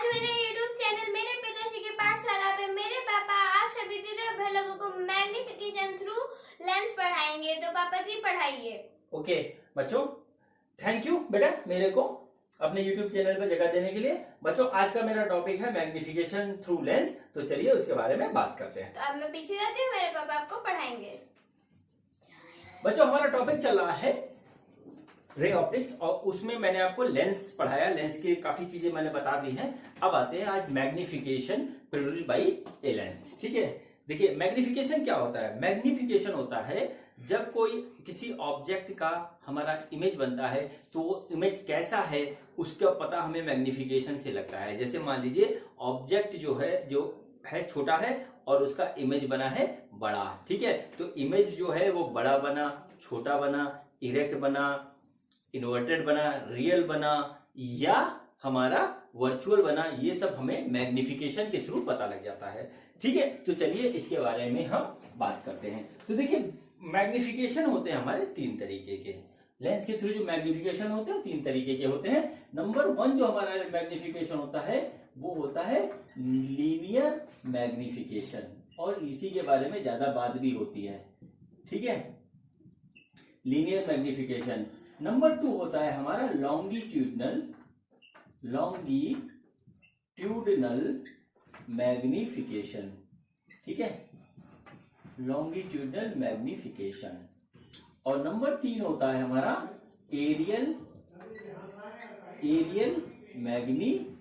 आज मेरे YouTube channel मेरे पिताश्री की पाठशाला पे मेरे पापा आप सभी दीदी भाई लोगों को मैग्निफिकेशन थ्रू लेंस पढ़ाएंगे। तो पापा जी पढ़ाइए। ओके बच्चों, थैंक यू बेटा मेरे को अपने YouTube चैनल पर जगह देने के लिए। बच्चों, आज का मेरा टॉपिक है मैग्निफिकेशन थ्रू लेंस। तो चलिए उसके बारे में बात करते हैं। तो अब मैं पीछे जाती हूँ, मेरे पापा आपको पढ़ाएंगे। बच्चों, हमारा टॉपिक चल रहा है रे ऑप्टिक्स और उसमें मैंने आपको लेंस पढ़ाया। लेंस की काफी चीजें मैंने बता दी हैं। अब आते हैं आज magnification produced by a lens. ठीक है, देखिए मैग्निफिकेशन क्या होता है। मैग्निफिकेशन होता है जब कोई किसी ऑब्जेक्ट का हमारा इमेज बनता है तो वो इमेज कैसा है उसका पता हमें मैग्निफिकेशन से लगता है। जैसे मान लीजिए ऑब्जेक्ट जो है छोटा है और उसका इमेज बना है बड़ा। ठीक है, तो इमेज जो है वो बड़ा बना, छोटा बना, इरेक्ट बना, इन्वर्टेड बना, रियल बना या हमारा वर्चुअल बना, ये सब हमें मैग्निफिकेशन के थ्रू पता लग जाता है। ठीक है, तो चलिए इसके बारे में हम बात करते हैं। तो देखिए मैग्निफिकेशन होते हैं हमारे तीन तरीके के। लेंस के थ्रू जो मैग्निफिकेशन होते हैं तीन तरीके के होते हैं। नंबर वन जो हमारा मैग्निफिकेशन होता है वो होता है लीनियर मैग्निफिकेशन, और इसी के बारे में ज्यादा बात भी होती है। ठीक है, लीनियर मैग्निफिकेशन। नंबर टू होता है हमारा लॉन्गिट्यूडनल मैग्निफिकेशन। ठीक है, लॉन्गिट्यूडनल मैग्निफिकेशन। और नंबर तीन होता है हमारा एरियल मैग्निफिकेशन।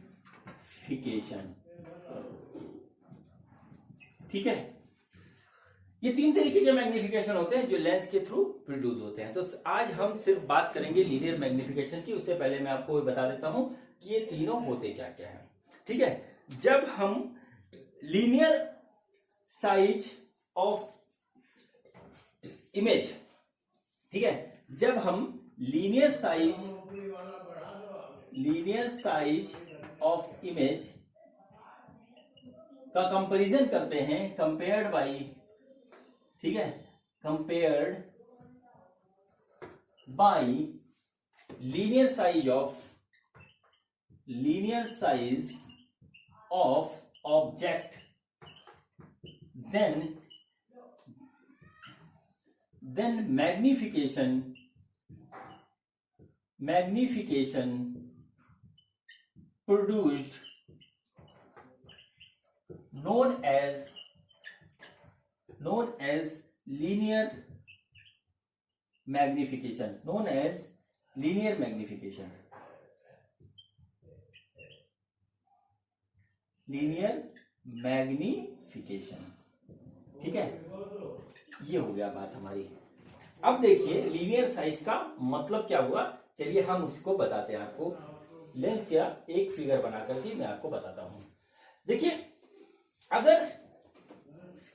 ठीक है, ये तीन तरीके के मैग्निफिकेशन होते हैं जो लेंस के थ्रू प्रोड्यूस होते हैं। तो आज हम सिर्फ बात करेंगे लीनियर मैग्निफिकेशन की। उससे पहले मैं आपको बता देता हूं कि ये तीनों होते क्या क्या है। ठीक है, जब हम लीनियर साइज ऑफ इमेज, ठीक है, जब हम लीनियर साइज ऑफ इमेज का कंपैरिजन करते हैं, कंपेयर्ड बाई, ठीक है, compared bye linear size of object, then magnification produced known as linear magnification, ठीक है, ये हो गया बात हमारी। अब देखिए लीनियर साइज का मतलब क्या हुआ, चलिए हम उसको बताते हैं आपको। लेंस क्या, एक फिगर बनाकर के मैं आपको बताता हूं। देखिए अगर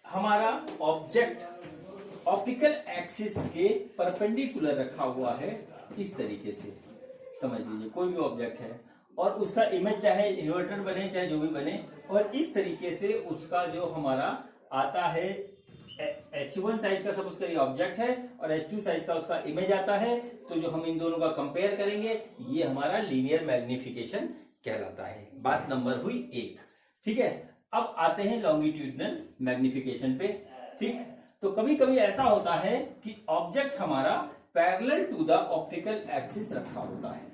हमारा ऑब्जेक्ट ऑप्टिकल एक्सिस के परपेंडिकुलर रखा हुआ है इस तरीके से, समझ लीजिए कोई भी ऑब्जेक्ट है और उसका इमेज चाहे इन्वर्टेड बने चाहे जो भी बने, और इस तरीके से उसका जो हमारा आता है H1 साइज का सपोज करिए ऑब्जेक्ट है और H2 साइज का उसका इमेज आता है, तो जो हम इन दोनों का कंपेयर करेंगे ये हमारा लीनियर मैग्निफिकेशन कहलाता है। बात नंबर हुई एक। ठीक है, अब आते हैं लॉन्गिट्यूडनल मैग्निफिकेशन पे। ठीक, तो कभी कभी ऐसा होता है कि ऑब्जेक्ट हमारा parallel to the optical axis रखा होता है।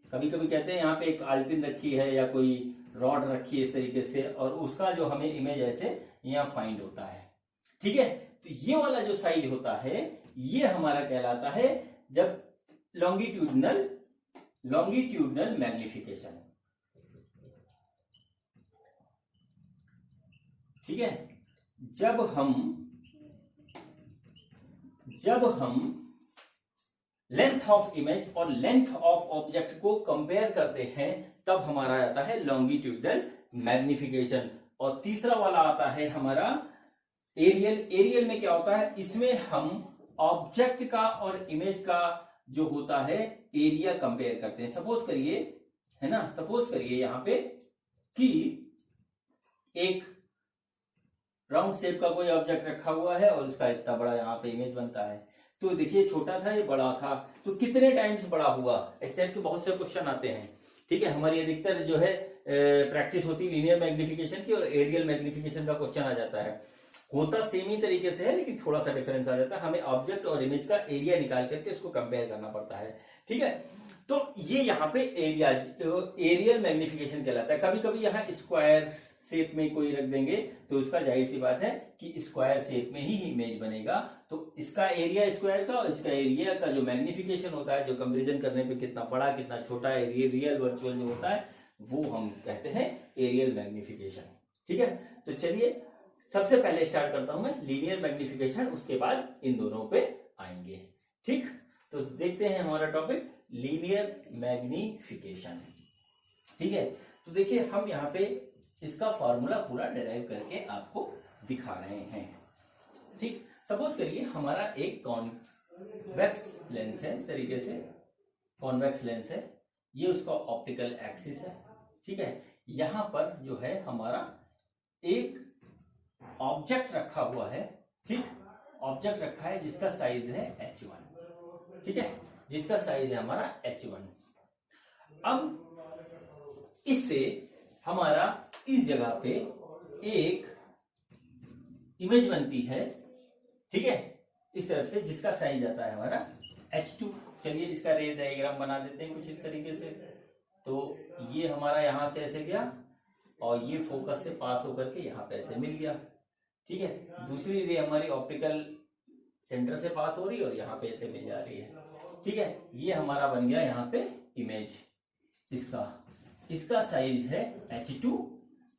कभी कभी कहते हैं यहाँ पे एक आल्पिन रखी है या कोई रॉड रखी है इस तरीके से, और उसका जो हमें इमेज ऐसे यहाँ फाइंड होता है। ठीक है, तो ये वाला जो साइज होता है ये हमारा कहलाता है जब लॉन्गिट्यूडनल मैग्निफिकेशन। ठीक है, जब हम लेंथ ऑफ इमेज और लेंथ ऑफ ऑब्जेक्ट को कंपेयर करते हैं तब हमारा आता है लॉन्गिट्यूडनल मैग्निफिकेशन। और तीसरा वाला आता है हमारा एरियल में क्या होता है, इसमें हम ऑब्जेक्ट का और इमेज का जो होता है एरिया कंपेयर करते हैं। सपोज करिए, है ना, सपोज करिए यहां पे कि एक राउंड शेप का कोई ऑब्जेक्ट रखा हुआ है और उसका इतना बड़ा यहाँ पे इमेज बनता है। तो देखिए छोटा था ये बड़ा था, तो कितने टाइम्स बड़ा हुआ, इस टाइप के बहुत से क्वेश्चन आते हैं। ठीक है, हमारी अधिकतर जो है प्रैक्टिस होती है लीनियर मैग्निफिकेशन की और एरियल मैग्निफिकेशन का क्वेश्चन आ जाता है। होता सेम ही तरीके से है लेकिन थोड़ा सा डिफरेंस आ जाता है, हमें ऑब्जेक्ट और इमेज का एरिया निकाल करके उसको कंपेयर करना पड़ता है। ठीक है, तो ये यहाँ पे एरियल मैग्निफिकेशन कहलाता है। कभी कभी यहाँ स्क्वायर शेप में कोई रख देंगे तो उसका जाहिर सी बात है कि स्क्वायर शेप में ही इमेज बनेगा, तो इसका एरिया स्क्वायर का और इसका एरिया का जो मैग्निफिकेशन होता है, जो कंपेरिजन करने पे कितना बड़ा कितना छोटा है, रियल वर्चुअल जो होता है वो हम कहते हैं एरियल मैग्निफिकेशन। ठीक है, तो चलिए सबसे पहले स्टार्ट करता हूं मैं लीनियर मैग्निफिकेशन, उसके बाद इन दोनों पे आएंगे। ठीक, तो देखते हैं हमारा टॉपिक लीनियर मैग्निफिकेशन। ठीक है, तो देखिए हम यहाँ पे इसका फॉर्मूला पूरा डिराइव करके आपको दिखा रहे हैं। ठीक, सपोज करिए हमारा एक कॉन्वेक्स लेंस है, इस तरीके से कॉन्वेक्स लेंस है, ये उसका ऑप्टिकल एक्सिस है। ठीक है, यहां पर जो है हमारा एक ऑब्जेक्ट रखा हुआ है। ठीक, ऑब्जेक्ट रखा है जिसका साइज है h1। ठीक है, जिसका साइज है हमारा h1। अब इससे हमारा इस जगह पे एक इमेज बनती है। ठीक है, इस तरफ से जिसका साइज आता है हमारा h2। चलिए इसका रे डायग्राम बना देते हैं कुछ इस तरीके से। तो ये हमारा यहां से ऐसे गया और ये फोकस से पास होकर के यहां पे ऐसे मिल गया। ठीक है, दूसरी रे हमारी ऑप्टिकल सेंटर से पास हो रही है और यहाँ पे ऐसे मिल जा रही है। ठीक है, ये हमारा बन गया यहाँ पे इमेज। इसका साइज है h2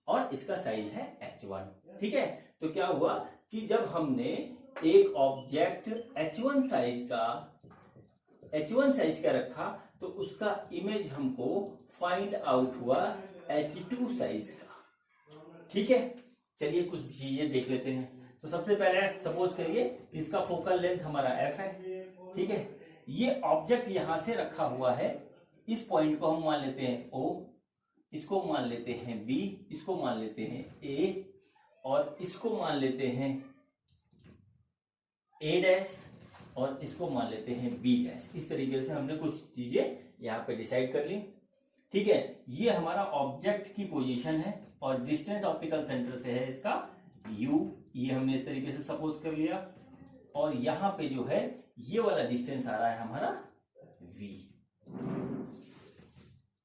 और इसका साइज है h1। ठीक है, तो क्या हुआ कि जब हमने एक ऑब्जेक्ट h1 साइज का रखा तो उसका इमेज हमको फाइंड आउट हुआ h2 साइज का। ठीक है, चलिए कुछ चीजें देख लेते हैं। तो सबसे पहले सपोज करिए इसका फोकल लेंथ हमारा f है। ठीक है, ये ऑब्जेक्ट यहां से रखा हुआ है, इस पॉइंट को हम मान लेते हैं O, इसको मान लेते हैं B, इसको मान लेते हैं A और इसको मान लेते हैं A' और इसको मान लेते हैं B'। इस तरीके से हमने कुछ चीजें यहाँ पे डिसाइड कर ली। ठीक है, ये हमारा ऑब्जेक्ट की पोजीशन है और डिस्टेंस ऑप्टिकल सेंटर से है इसका u, ये हमने इस तरीके से सपोज कर लिया। और यहां पे जो है ये वाला डिस्टेंस आ रहा है हमारा v।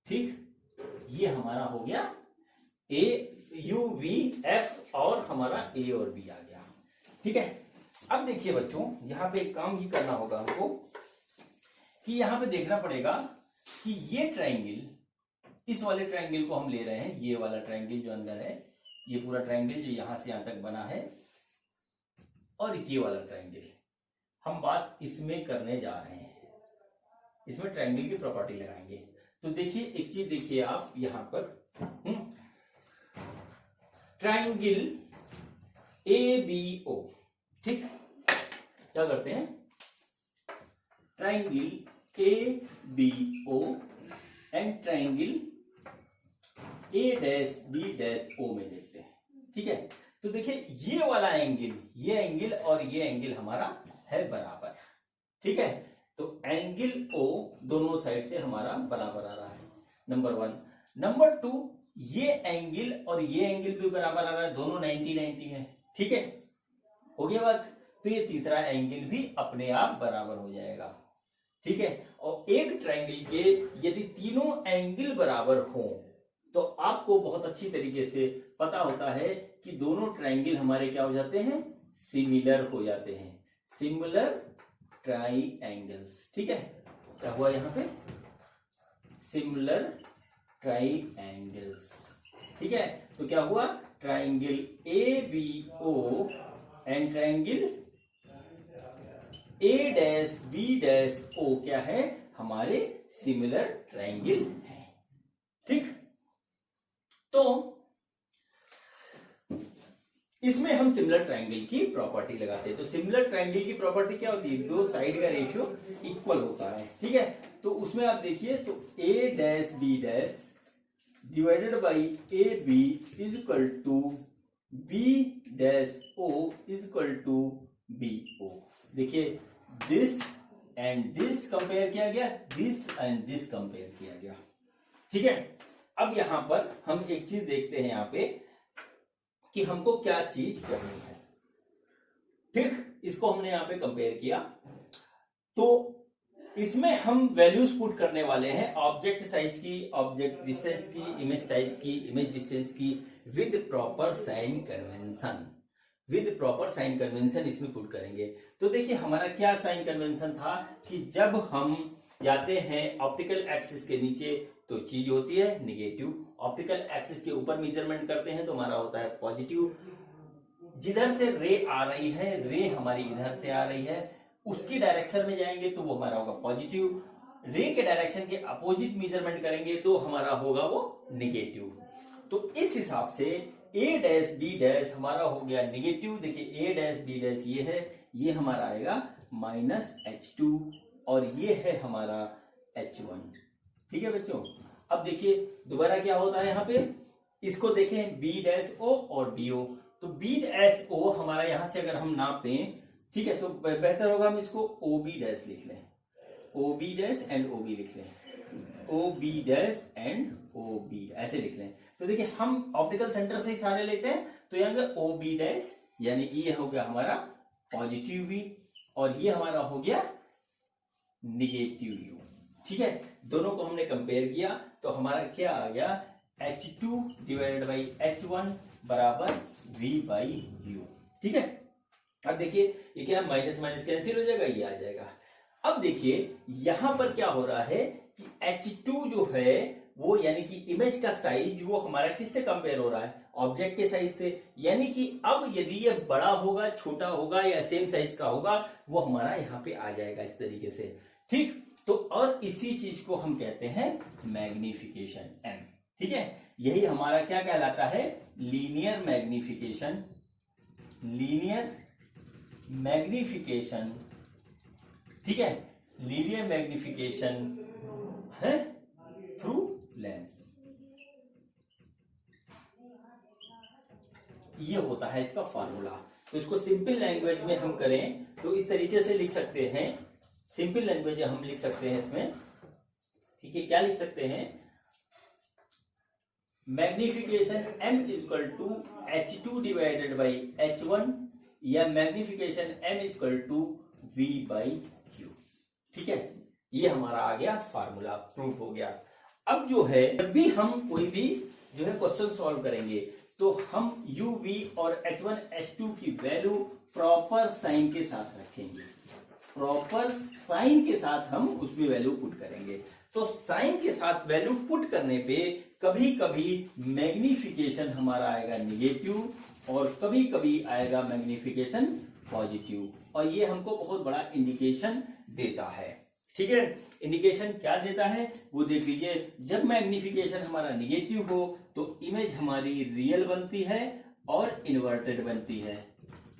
ठीक, ये हमारा हो गया a u v f और हमारा a और b आ गया। ठीक है, अब देखिए बच्चों यहां पे एक काम ये करना होगा हमको कि यहां पे देखना पड़ेगा कि ये ट्राइंगल, इस वाले ट्राइंगल को हम ले रहे हैं, ये वाला ट्राइंगल जो अंदर है, ये पूरा ट्राइंगल जो यहां से यहां तक बना है और ये वाला ट्राइंगल, हम बात इसमें करने जा रहे हैं, इसमें ट्राइंगल की प्रॉपर्टी लगाएंगे। तो देखिए एक चीज देखिए आप यहां पर ट्राइंगल ABO। ठीक, क्या करते हैं triangle ABO and triangle A', में देखते हैं। ठीक है, तो देखिए ये वाला एंगल, ये एंगल और ये एंगल हमारा है बराबर। ठीक है, तो एंगल O दोनों साइड से हमारा बराबर आ रहा है, नंबर 1। नंबर 2, ये एंगल और ये एंगल भी बराबर आ रहा है, दोनों 90-90 है। ठीक है, हो गया बात। तो ये तीसरा एंगल भी अपने आप बराबर हो जाएगा। ठीक है, और एक ट्राइंगल के यदि तीनों एंगल बराबर हो तो आपको बहुत अच्छी तरीके से पता होता है कि दोनों ट्राइंगल हमारे क्या हो जाते हैं, सिमिलर हो जाते हैं, सिमिलर ट्राइंगल्स। ठीक है, क्या हुआ यहाँ पे, सिमिलर ट्राइंगल्स। ठीक है, तो क्या हुआ, triangle ABO and triangle A', B' क्या है, हमारे सिमिलर ट्राइंगल है। ठीक, तो इसमें हम सिमिलर ट्राइंगल की प्रॉपर्टी लगाते हैं। तो सिमिलर ट्राइंगल की प्रॉपर्टी क्या होती है, दो साइड का रेशियो इक्वल होता है। ठीक है, तो उसमें आप देखिए तो A', B' divided by AB is equal to B', is equal to BO। देखिए दिस एंड दिस कंपेयर किया गया, दिस एंड दिस कंपेयर किया गया। ठीक है, अब यहां पर हम एक चीज देखते हैं यहाँ पे कि हमको क्या चीज करनी है। ठीक, इसको हमने यहाँ पे कंपेयर किया, तो इसमें हम वैल्यूज पुट करने वाले हैं ऑब्जेक्ट साइज की, ऑब्जेक्ट डिस्टेंस की, इमेज साइज की, इमेज डिस्टेंस की, with proper sign convention. With proper sign convention इसमें पुट करेंगे। तो देखिए हमारा क्या साइन कन्वेंशन था कि जब हम जाते हैं ऑप्टिकल एक्सिस के नीचे तो चीज होती है निगेटिव, ऑप्टिकल एक्सिस के ऊपर मेजरमेंट करते हैं तो हमारा होता है पॉजिटिव। जिधर से रे आ रही है, रे हमारी इधर से आ रही है, उसकी डायरेक्शन में जाएंगे तो वो हमारा होगा पॉजिटिव। रे के डायरेक्शन के अपोजिट मेजरमेंट करेंगे तो हमारा होगा वो निगेटिव। तो इस हिसाब से ए डैश बी डैश हमारा हो गया निगेटिव। देखिए ए डैश बी डैश ये है, ये हमारा आएगा -H2 और ये है हमारा H1। ठीक है बच्चों, अब देखिए दोबारा क्या होता है यहाँ पे, इसको देखें बी डैश ओ और बी ओ। तो बी डैश ओ हमारा यहां से अगर हम नापें, ठीक है, तो बेहतर होगा हम इसको ओ बी डैश लिख लें, O B dash and O B लिख लें, O B dash and O B ऐसे लिख लें। तो देखिए हम ऑप्टिकल सेंटर से ही सारे लेते हैं, तो यहाँ ओ बी डैश यानी कि ये हो गया हमारा पॉजिटिव वी और ये हमारा हो गया निगेटिव यू। ठीक है, दोनों को हमने कंपेयर किया तो हमारा क्या आ गया, H2 डिवाइडेड बाई H1 बराबर V बाई यू। ठीक है, अब देखिए ये क्या माइनस माइनस कैंसिल हो जाएगा, ये आ जाएगा। अब देखिए यहां पर क्या हो रहा है कि H2 जो है वो यानी कि इमेज का साइज वो हमारा किससे कंपेयर हो रहा है, ऑब्जेक्ट के साइज से। यानी कि अब यदि ये बड़ा होगा, छोटा होगा या सेम साइज का होगा, वो हमारा यहाँ पे आ जाएगा इस तरीके से। ठीक, तो और इसी चीज को हम कहते हैं मैग्निफिकेशन M। ठीक है, यही हमारा क्या कहलाता है, लीनियर मैग्निफिकेशन। लीनियर मैग्निफिकेशन, ठीक है, लीनियर मैग्निफिकेशन है थ्रू लेंस। ये होता है इसका फॉर्मूला। तो इसको सिंपल लैंग्वेज में हम करें तो इस तरीके से लिख सकते हैं, सिंपल लैंग्वेज हम लिख सकते हैं इसमें। ठीक है, क्या लिख सकते हैं, magnification M equal to H2 divided by H1 या magnification M equal to V by Q। ठीक है, ये हमारा आ गया फार्मूला, प्रूफ हो गया। अब जो है जब भी हम कोई भी जो है क्वेश्चन सॉल्व करेंगे तो हम U V और H1 H2 की वैल्यू प्रॉपर साइन के साथ रखेंगे, प्रॉपर साइन के साथ हम उसमें वैल्यू पुट करेंगे। तो साइन के साथ वैल्यू पुट करने पे कभी कभी मैग्निफिकेशन हमारा आएगा निगेटिव और कभी कभी आएगा मैग्निफिकेशन पॉजिटिव, और ये हमको बहुत बड़ा इंडिकेशन देता है। ठीक है, इंडिकेशन क्या देता है वो देख लीजिए। जब मैग्निफिकेशन हमारा निगेटिव हो तो इमेज हमारी रियल बनती है और इन्वर्टेड बनती है।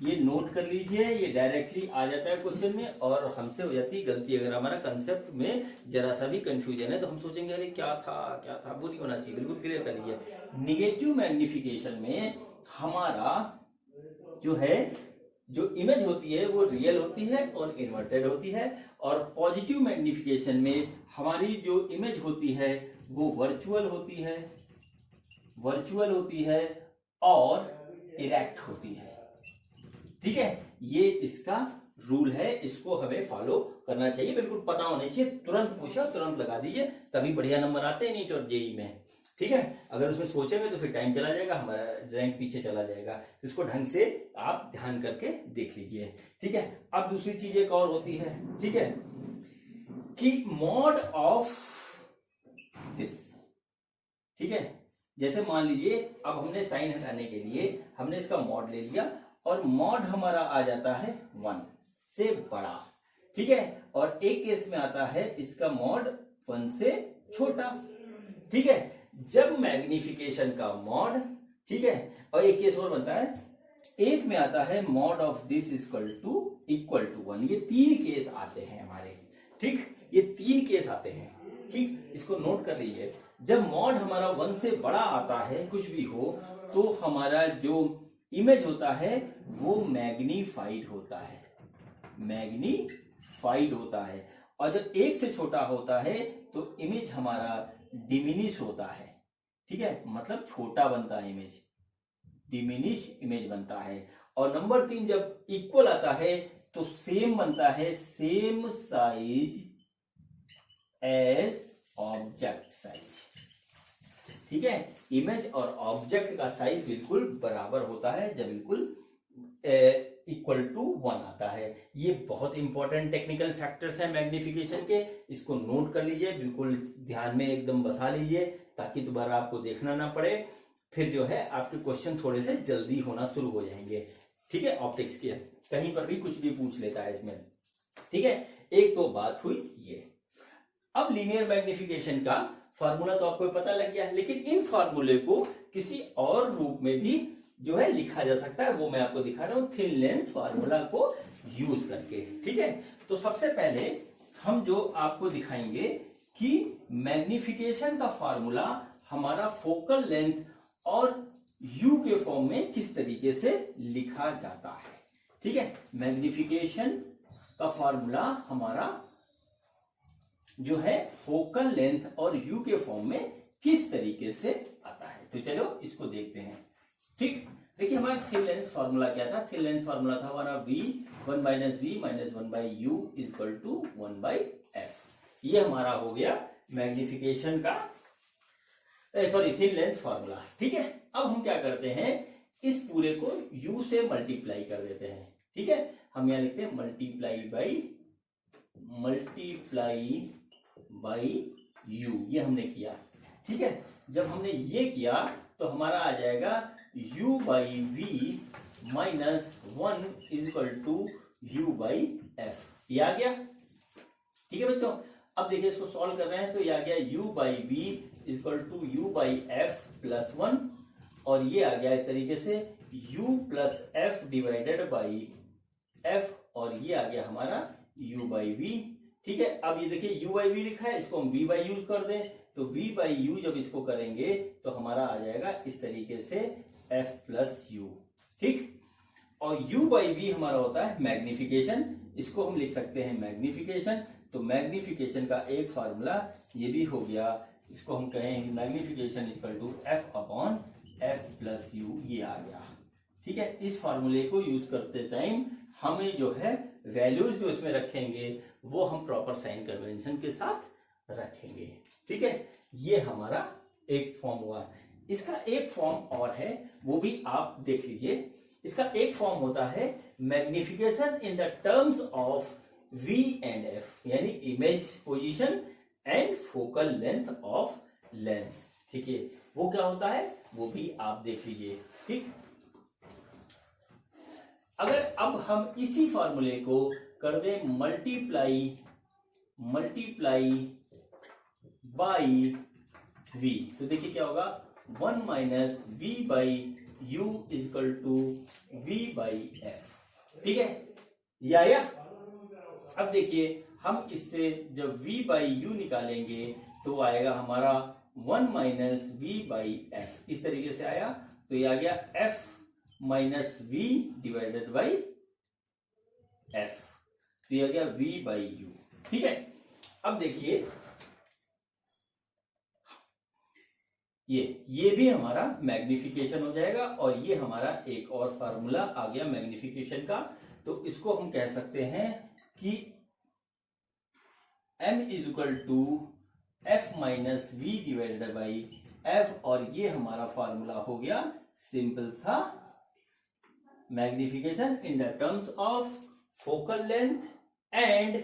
ये नोट कर लीजिए, ये डायरेक्टली आ जाता है क्वेश्चन में और हमसे हो जाती है गलती। अगर हमारा कंसेप्ट में जरा सा भी कंफ्यूजन है तो हम सोचेंगे अरे क्या था, वो नहीं होना चाहिए, बिल्कुल क्लियर कर लीजिए। निगेटिव मैग्निफिकेशन में हमारा जो है जो इमेज होती है वो रियल होती है और इन्वर्टेड होती है, और पॉजिटिव मैग्निफिकेशन में हमारी जो इमेज होती है वो वर्चुअल होती है, वर्चुअल होती है और इरेक्ट होती है। ठीक है, ये इसका रूल है, इसको हमें फॉलो करना चाहिए, बिल्कुल पता होना चाहिए। तुरंत पूछा तुरंत लगा दीजिए, तभी बढ़िया नंबर आते हैं नीट और जेई में। ठीक है, अगर उसमें सोचेंगे तो फिर टाइम चला जाएगा, हमारा रैंक पीछे चला जाएगा। तो इसको ढंग से आप ध्यान करके देख लीजिए। ठीक है, अब दूसरी चीज एक और होती है, ठीक है, कि मॉड ऑफ दिस। ठीक है, जैसे मान लीजिए अब हमने साइन हटाने के लिए हमने इसका मॉड ले लिया और मॉड हमारा आ जाता है 1 से बड़ा। ठीक है, और एक केस में आता है इसका मॉड 1 से छोटा। ठीक है, जब मैग्निफिकेशन का मॉड, ठीक है, और एक केस और बनता है, एक में आता है mod of this equal to 1। ये 3 केस आते हैं हमारे। ठीक, ये 3 केस आते हैं। ठीक, इसको नोट कर लीजिए। जब मॉड हमारा 1 से बड़ा आता है कुछ भी हो तो हमारा जो इमेज होता है वो मैग्नीफाइड होता है, मैग्नीफाइड होता है, और जब 1 से छोटा होता है तो इमेज हमारा डिमिनिश होता है, ठीक है, मतलब छोटा बनता है इमेज, डिमिनिश इमेज बनता है। और नंबर 3 जब इक्वल आता है तो सेम बनता है, same size as object size. ठीक है, इमेज और ऑब्जेक्ट का साइज बिल्कुल बराबर होता है जब बिल्कुल इक्वल टू 1 आता है। ये बहुत इंपॉर्टेंट टेक्निकल फैक्टर्स हैं मैग्निफिकेशन के, इसको नोट कर लीजिए, बिल्कुल ध्यान में एकदम बसा लीजिए ताकि दोबारा आपको देखना ना पड़े, फिर जो है आपके क्वेश्चन थोड़े से जल्दी होना शुरू हो जाएंगे। ठीक है, ऑप्टिक्स के कहीं पर भी कुछ भी पूछ लेता है इसमें। ठीक है, एक तो बात हुई ये। अब लीनियर मैग्निफिकेशन का फार्मूला तो आपको पता लग गया है, लेकिन इन फार्मूले को किसी और रूप में भी जो है लिखा जा सकता है, वो मैं आपको दिखा रहा हूं थिन लेंस फार्मूला को यूज करके। ठीक है, तो सबसे पहले हम जो आपको दिखाएंगे कि मैग्निफिकेशन का फार्मूला हमारा फोकल लेंथ और यू के फॉर्म में किस तरीके से लिखा जाता है। ठीक है, मैग्निफिकेशन का फार्मूला हमारा जो है फोकल लेंथ और यू के फॉर्म में किस तरीके से आता है, तो चलो इसको देखते हैं। ठीक, देखिए हमारा थिन लेंस फार्मूला क्या था। थिन लेंस फार्मूला था हमारा v 1 minus v minus 1 by u is equal to 1 by f. ये हमारा हो गया मैग्निफिकेशन का सॉरी थिन लेंस फार्मूला। ठीक है, अब हम क्या करते हैं, इस पूरे को u से मल्टीप्लाई कर देते हैं। ठीक है, हम यहां लिखते हैं मल्टीप्लाई बाई u, ये हमने किया। ठीक है, जब हमने ये किया तो हमारा आ जाएगा u by v minus 1 is equal to u by f. ये आ गया। ठीक है बच्चों, अब देखिए इसको सॉल्व कर रहे हैं तो ये आ गया u by v is equal to u by f plus 1, और ये आ गया इस तरीके से u plus f divided by f, और ये आ गया हमारा u बाई वी। ठीक है, अब ये देखिए u बाई वी लिखा है, इसको हम v बाई यू कर दें तो v बाई यू जब इसको करेंगे तो हमारा आ जाएगा इस तरीके से f प्लस यू। ठीक, और u बाई वी हमारा होता है मैग्निफिकेशन, इसको हम लिख सकते हैं मैग्निफिकेशन। तो मैग्निफिकेशन का एक फार्मूला ये भी हो गया, इसको हम कहेंगे magnification equal to f upon f plus u, ये आ गया। ठीक है, इस फार्मूले को यूज करते टाइम हमें जो है वैल्यूज जो इसमें रखेंगे वो हम प्रॉपर साइन कन्वेंशन के साथ रखेंगे। ठीक है, ये हमारा एक फॉर्म हुआ। इसका एक फॉर्म और है, वो भी आप देख लीजिए। इसका एक फॉर्म होता है magnification in the terms of v and f, यानी image position and focal length of lens. ठीक है, वो क्या होता है वो भी आप देख लीजिए। ठीक, अगर अब हम इसी फार्मूले को कर दें मल्टीप्लाई बाई v, तो देखिए क्या होगा 1 minus v by u is equal to v by f. ठीक है, ये आया। अब देखिए हम इससे जब v बाई यू निकालेंगे तो आएगा हमारा 1 माइनस v बाई एफ, इस तरीके से आया। तो ये आ गया f minus v divided by F, तो ये आ गया v बाई यू। ठीक है, अब देखिए ये भी हमारा मैग्निफिकेशन हो जाएगा, और ये हमारा एक और फार्मूला आ गया मैग्निफिकेशन का। तो इसको हम कह सकते हैं कि m is equal to f minus v divided by f, और ये हमारा फार्मूला हो गया सिंपल सा magnification in the terms of focal length and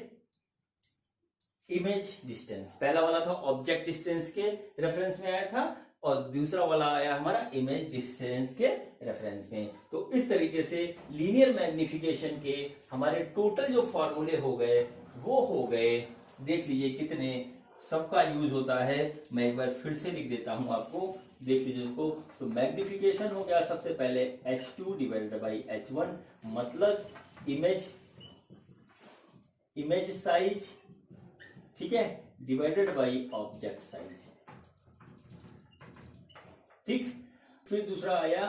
image distance. पहला वाला था ऑब्जेक्ट डिस्टेंस के रेफरेंस में आया था, और दूसरा वाला आया हमारा इमेज डिस्टेंस के रेफरेंस में। तो इस तरीके से लीनियर मैग्निफिकेशन के हमारे टोटल जो फॉर्मूले हो गए वो हो गए, देख लीजिए कितने, सबका यूज होता है। मैं एक बार फिर से लिख देता हूं आपको, देख लीजिए इसको। तो मैग्निफिकेशन हो गया सबसे पहले h2 डिवाइडेड बाई h1, मतलब इमेज साइज, ठीक है, डिवाइडेड बाई ऑब्जेक्ट साइज। ठीक, फिर दूसरा आया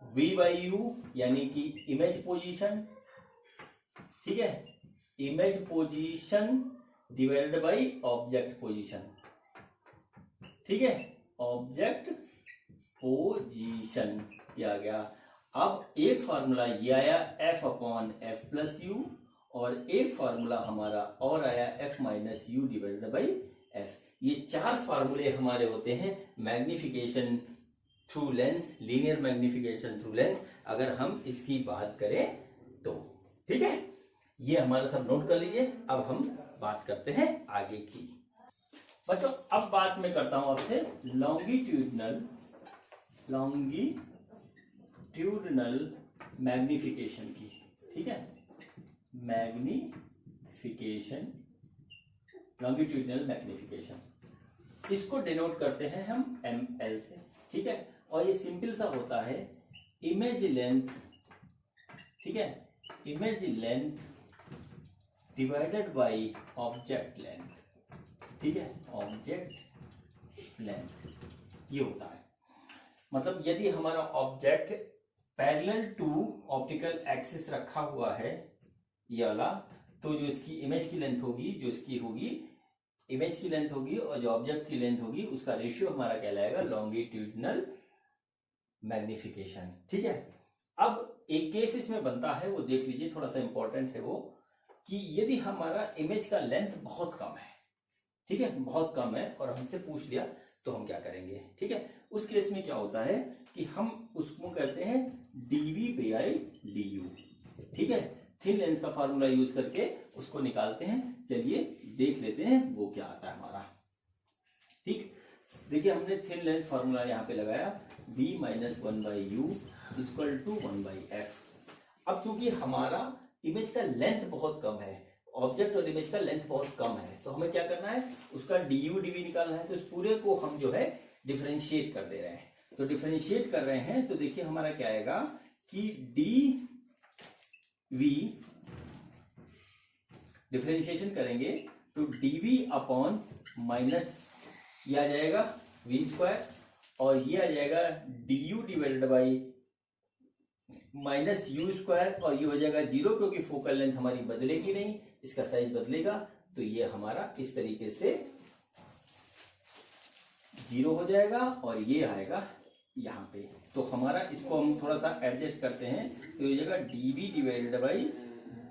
v बाई यू यानी कि इमेज पोजीशन, ठीक है, image position divided by object position. ठीक है, ऑब्जेक्ट पोजीशन ये आ गया। अब एक फार्मूला ये आया F upon F plus you, और एक फार्मूला हमारा और आया F minus you divided by f. ये चार फार्मूले हमारे होते हैं magnification through lens, linear magnification through lens, अगर हम इसकी बात करें तो। ठीक है, ये हमारा सब नोट कर लीजिए। अब हम बात करते हैं आगे की। बच्चों अब बात मैं करता हूं आपसे लॉन्गिट्यूडनल मैग्निफिकेशन की। ठीक है, मैग्निफिकेशन, लॉन्गिट्यूडनल मैग्निफिकेशन, इसको डिनोट करते हैं हम ml से। ठीक है, और ये सिंपल सा होता है इमेज लेंथ, ठीक है, image length divided by object length. ठीक है, ऑब्जेक्ट लेंथ ये होता है। मतलब यदि हमारा object parallel to optical axis रखा हुआ है ये वाला, तो जो इसकी इमेज की लेंथ होगी, जो इसकी होगी इमेज की लेंथ होगी और जो ऑब्जेक्ट की लेंथ होगी, उसका रेशियो हमारा कहलाएगा लॉन्गिट्यूडनल मैग्निफिकेशन। ठीक है, अब एक केस इसमें बनता है, वो देख लीजिए, थोड़ा सा इंपॉर्टेंट है वो, कि यदि हमारा इमेज का लेंथ बहुत कम है, ठीक है, बहुत कम है, और हमसे पूछ लिया तो हम क्या करेंगे। ठीक है, उस केस में क्या होता है कि हम उसको करते हैं dv बाई du। ठीक है, थिन लेंस का फार्मूला यूज करके उसको निकालते हैं। चलिए देख लेते हैं वो क्या आता है हमारा। ठीक, देखिए हमने थिन लेंस फार्मूला यहाँ पे लगाया v minus 1 by u equal to 1 by f. अब चूंकि हमारा इमेज का लेंथ बहुत कम है, ऑब्जेक्ट और इमेज का लेंथ बहुत कम है, तो हमें क्या करना है, उसका du dv निकालना है। तो इस पूरे को हम जो है डिफरेंशिएट कर दे रहे हैं। तो डिफरेंशिएट कर रहे हैं तो देखिए हमारा क्या आएगा कि dv, डिफरेंशिएशन करेंगे तो dv अपॉन माइनस ये आ जाएगा v स्क्वायर, और ये आ जाएगा du divided by minus you square, और ये हो जाएगा 0 क्योंकि फोकल लेंथ हमारी बदलेगी नहीं, इसका साइज बदलेगा, तो ये हमारा इस तरीके से 0 हो जाएगा, और ये आएगा यहाँ पे। तो हमारा इसको हम थोड़ा सा एडजस्ट करते हैं, तो ये जगह dv divided by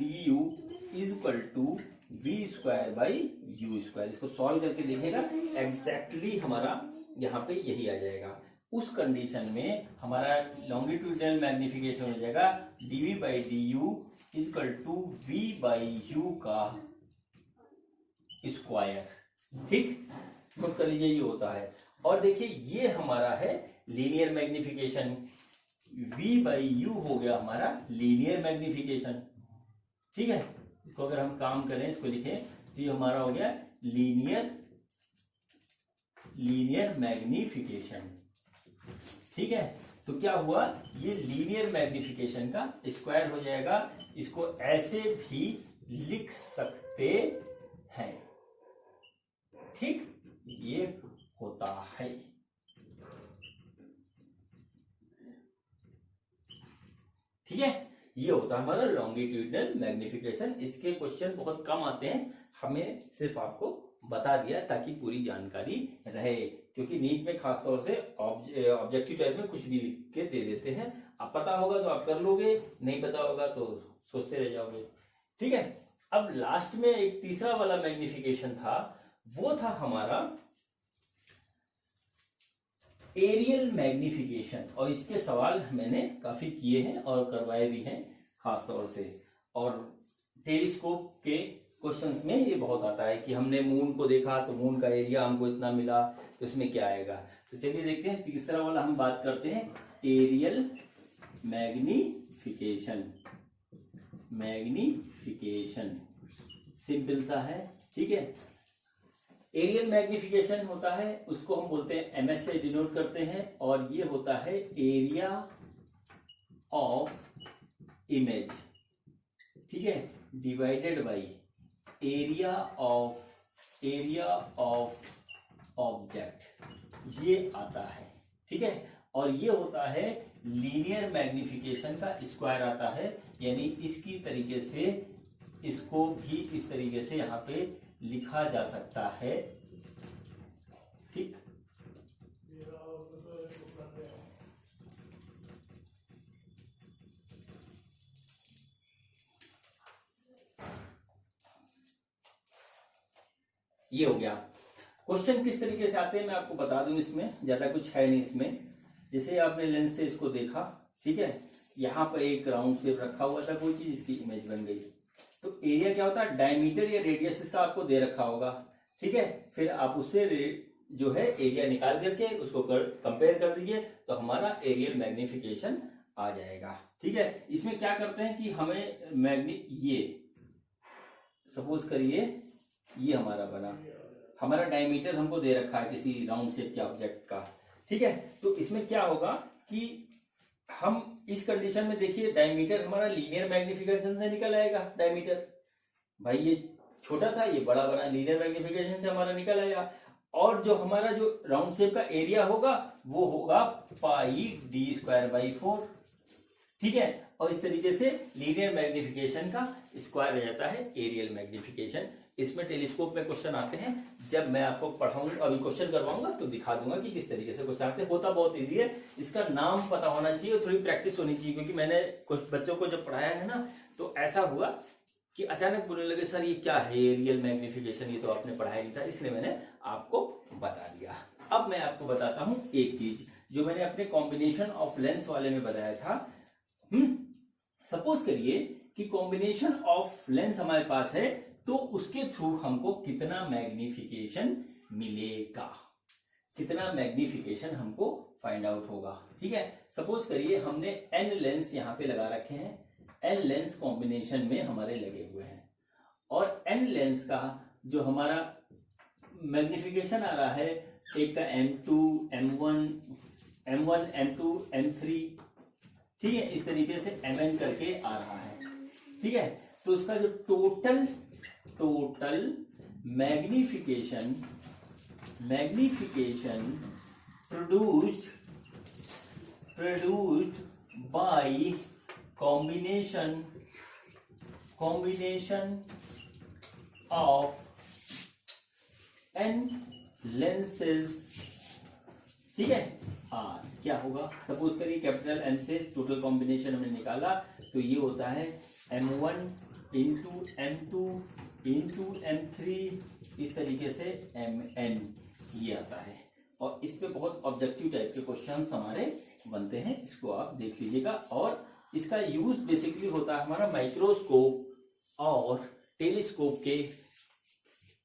du is equal to v square by u square. इसको सॉल्व करके देखिएगा एग्जैक्टली हमारा यहाँ पे यही आ जाएगा। उस कंडीशन में हमारा लॉन्गिट्यूडनल मैग्निफिकेशन हो जाएगा dv by du is equal to v by u का स्क्वायर। ठीक, नोट कर लीजिए ये होता है। और देखिए ये हमारा है linear magnification, v by you हो गया हमारा लीनियर मैग्निफिकेशन। ठीक है, इसको अगर हम काम करें, इसको लिखें, तो ये हमारा हो गया लीनियर मैग्निफिकेशन। ठीक है, तो क्या हुआ, ये लीनियर मैग्निफिकेशन का स्क्वायर हो जाएगा। इसको ऐसे भी लिख सकते हैं। ठीक, ये होता है। ठीक है, ये होता है हमारा लॉन्गिट्यूडनल मैग्निफिकेशन। इसके क्वेश्चन बहुत कम आते हैं, हमें सिर्फ आपको बता दिया ताकि पूरी जानकारी रहे, क्योंकि नीट में खासतौर से ऑब्जेक्टिव टाइप में कुछ भी लिख के दे देते हैं। आप पता होगा तो आप कर लोगे, नहीं पता होगा तो सोचते रह जाओगे। ठीक है, अब लास्ट में एक तीसरा वाला मैग्निफिकेशन था, वो था हमारा एरियल मैग्निफिकेशन, और इसके सवाल मैंने काफी किए हैं और करवाए भी हैं खासतौर से। और टेलीस्कोप के क्वेश्चंस में ये बहुत आता है कि हमने मून को देखा तो मून का एरिया हमको इतना मिला, तो इसमें क्या आएगा। तो चलिए देखते हैं, तीसरा वाला हम बात करते हैं एरियल मैग्निफिकेशन सिंपल सा है। ठीक है, एरियल मैग्निफिकेशन होता है, उसको हम बोलते हैं ms से डिनोट करते हैं, और ये होता है एरिया ऑफ इमेज। ठीक है, divided by area of object, ये आता है। ठीक है, और ये होता है लीनियर मैग्निफिकेशन का स्क्वायर आता है, यानी इसकी तरीके से इसको भी इस तरीके से यहाँ पे लिखा जा सकता है। ठीक, ये हो गया। क्वेश्चन किस तरीके से आते हैं मैं आपको बता दूं, इसमें ज्यादा कुछ है नहीं इसमें। जैसे आपने लेंस से इसको देखा, ठीक है, यहाँ पर एक राउंड शेप रखा हुआ था कोई चीज, इसकी इमेज बन गई। तो एरिया क्या होता है, डायमीटर या रेडियस इसका आपको दे रखा होगा, ठीक है। फिर आप उससे जो है एरिया निकाल करके उसको कंपेयर कर दीजिए, तो हमारा एरियल मैग्निफिकेशन आ जाएगा, ठीक है। इसमें क्या करते हैं कि हमें ये सपोज करिए ये हमारा बना, हमारा डायमीटर हमको दे रखा है किसी राउंड शेप के ऑब्जेक्ट का, ठीक है। तो इसमें क्या होगा कि हम इस कंडीशन में देखिए डायमीटर हमारा लीनियर मैग्निफिकेशन से निकल आएगा। डायमीटर भाई ये छोटा था, ये बड़ा बना, लीनियर मैग्निफिकेशन से हमारा निकल आएगा। और जो हमारा जो राउंड शेप का एरिया होगा वो होगा पाई d²/4, ठीक है। और इस तरीके से लीनियर मैग्निफिकेशन का स्क्वायर हो जाता है एरियल मैग्निफिकेशन। इसमें टेलीस्कोप में क्वेश्चन आते हैं, जब मैं आपको पढ़ाऊंगा, अभी क्वेश्चन करवाऊंगा तो दिखा दूंगा कि किस तरीके से क्वेश्चन आते हैं। होता बहुत इजी है, इसका नाम पता होना चाहिए और थोड़ी प्रैक्टिस होनी चाहिए, क्योंकि मैंने कुछ बच्चों को जब पढ़ाया है ना, तो ऐसा हुआ कि अचानक बोलने लगे सर ये क्या है एरियल मैग्निफिकेशन, ये तो आपने पढ़ाया नहीं था, इसलिए मैंने आपको बता दिया। अब मैं आपको बताता हूं एक चीज जो मैंने अपने कॉम्बिनेशन ऑफ लेंस वाले में बताया था। सपोज करिए कि कॉम्बिनेशन ऑफ लेंस हमारे पास है, तो उसके थ्रू हमको कितना मैग्निफिकेशन मिलेगा, कितना मैग्निफिकेशन हमको फाइंड आउट होगा, ठीक है। सपोज करिए हमने n लेंस यहां पे लगा रखे हैं, n लेंस कॉम्बिनेशन में हमारे लगे हुए हैं, और n लेंस का जो हमारा मैग्निफिकेशन आ रहा है, एक का M2, M1, M2, M3, ठीक है, इस तरीके से Mn करके आ रहा है, ठीक है। तो उसका जो total magnification produced by combination of n lenses, ठीक है, आर क्या होगा। सपोज करिए कैपिटल N से टोटल कॉम्बिनेशन हमने निकाला, तो ये होता है M1 into M2 into M3, इस तरीके से Mn ये आता है। और इस पे बहुत ऑब्जेक्टिव टाइप के क्वेश्चंस हमारे बनते हैं, इसको आप देख लीजिएगा। और इसका यूज बेसिकली होता है हमारा माइक्रोस्कोप और टेलीस्कोप के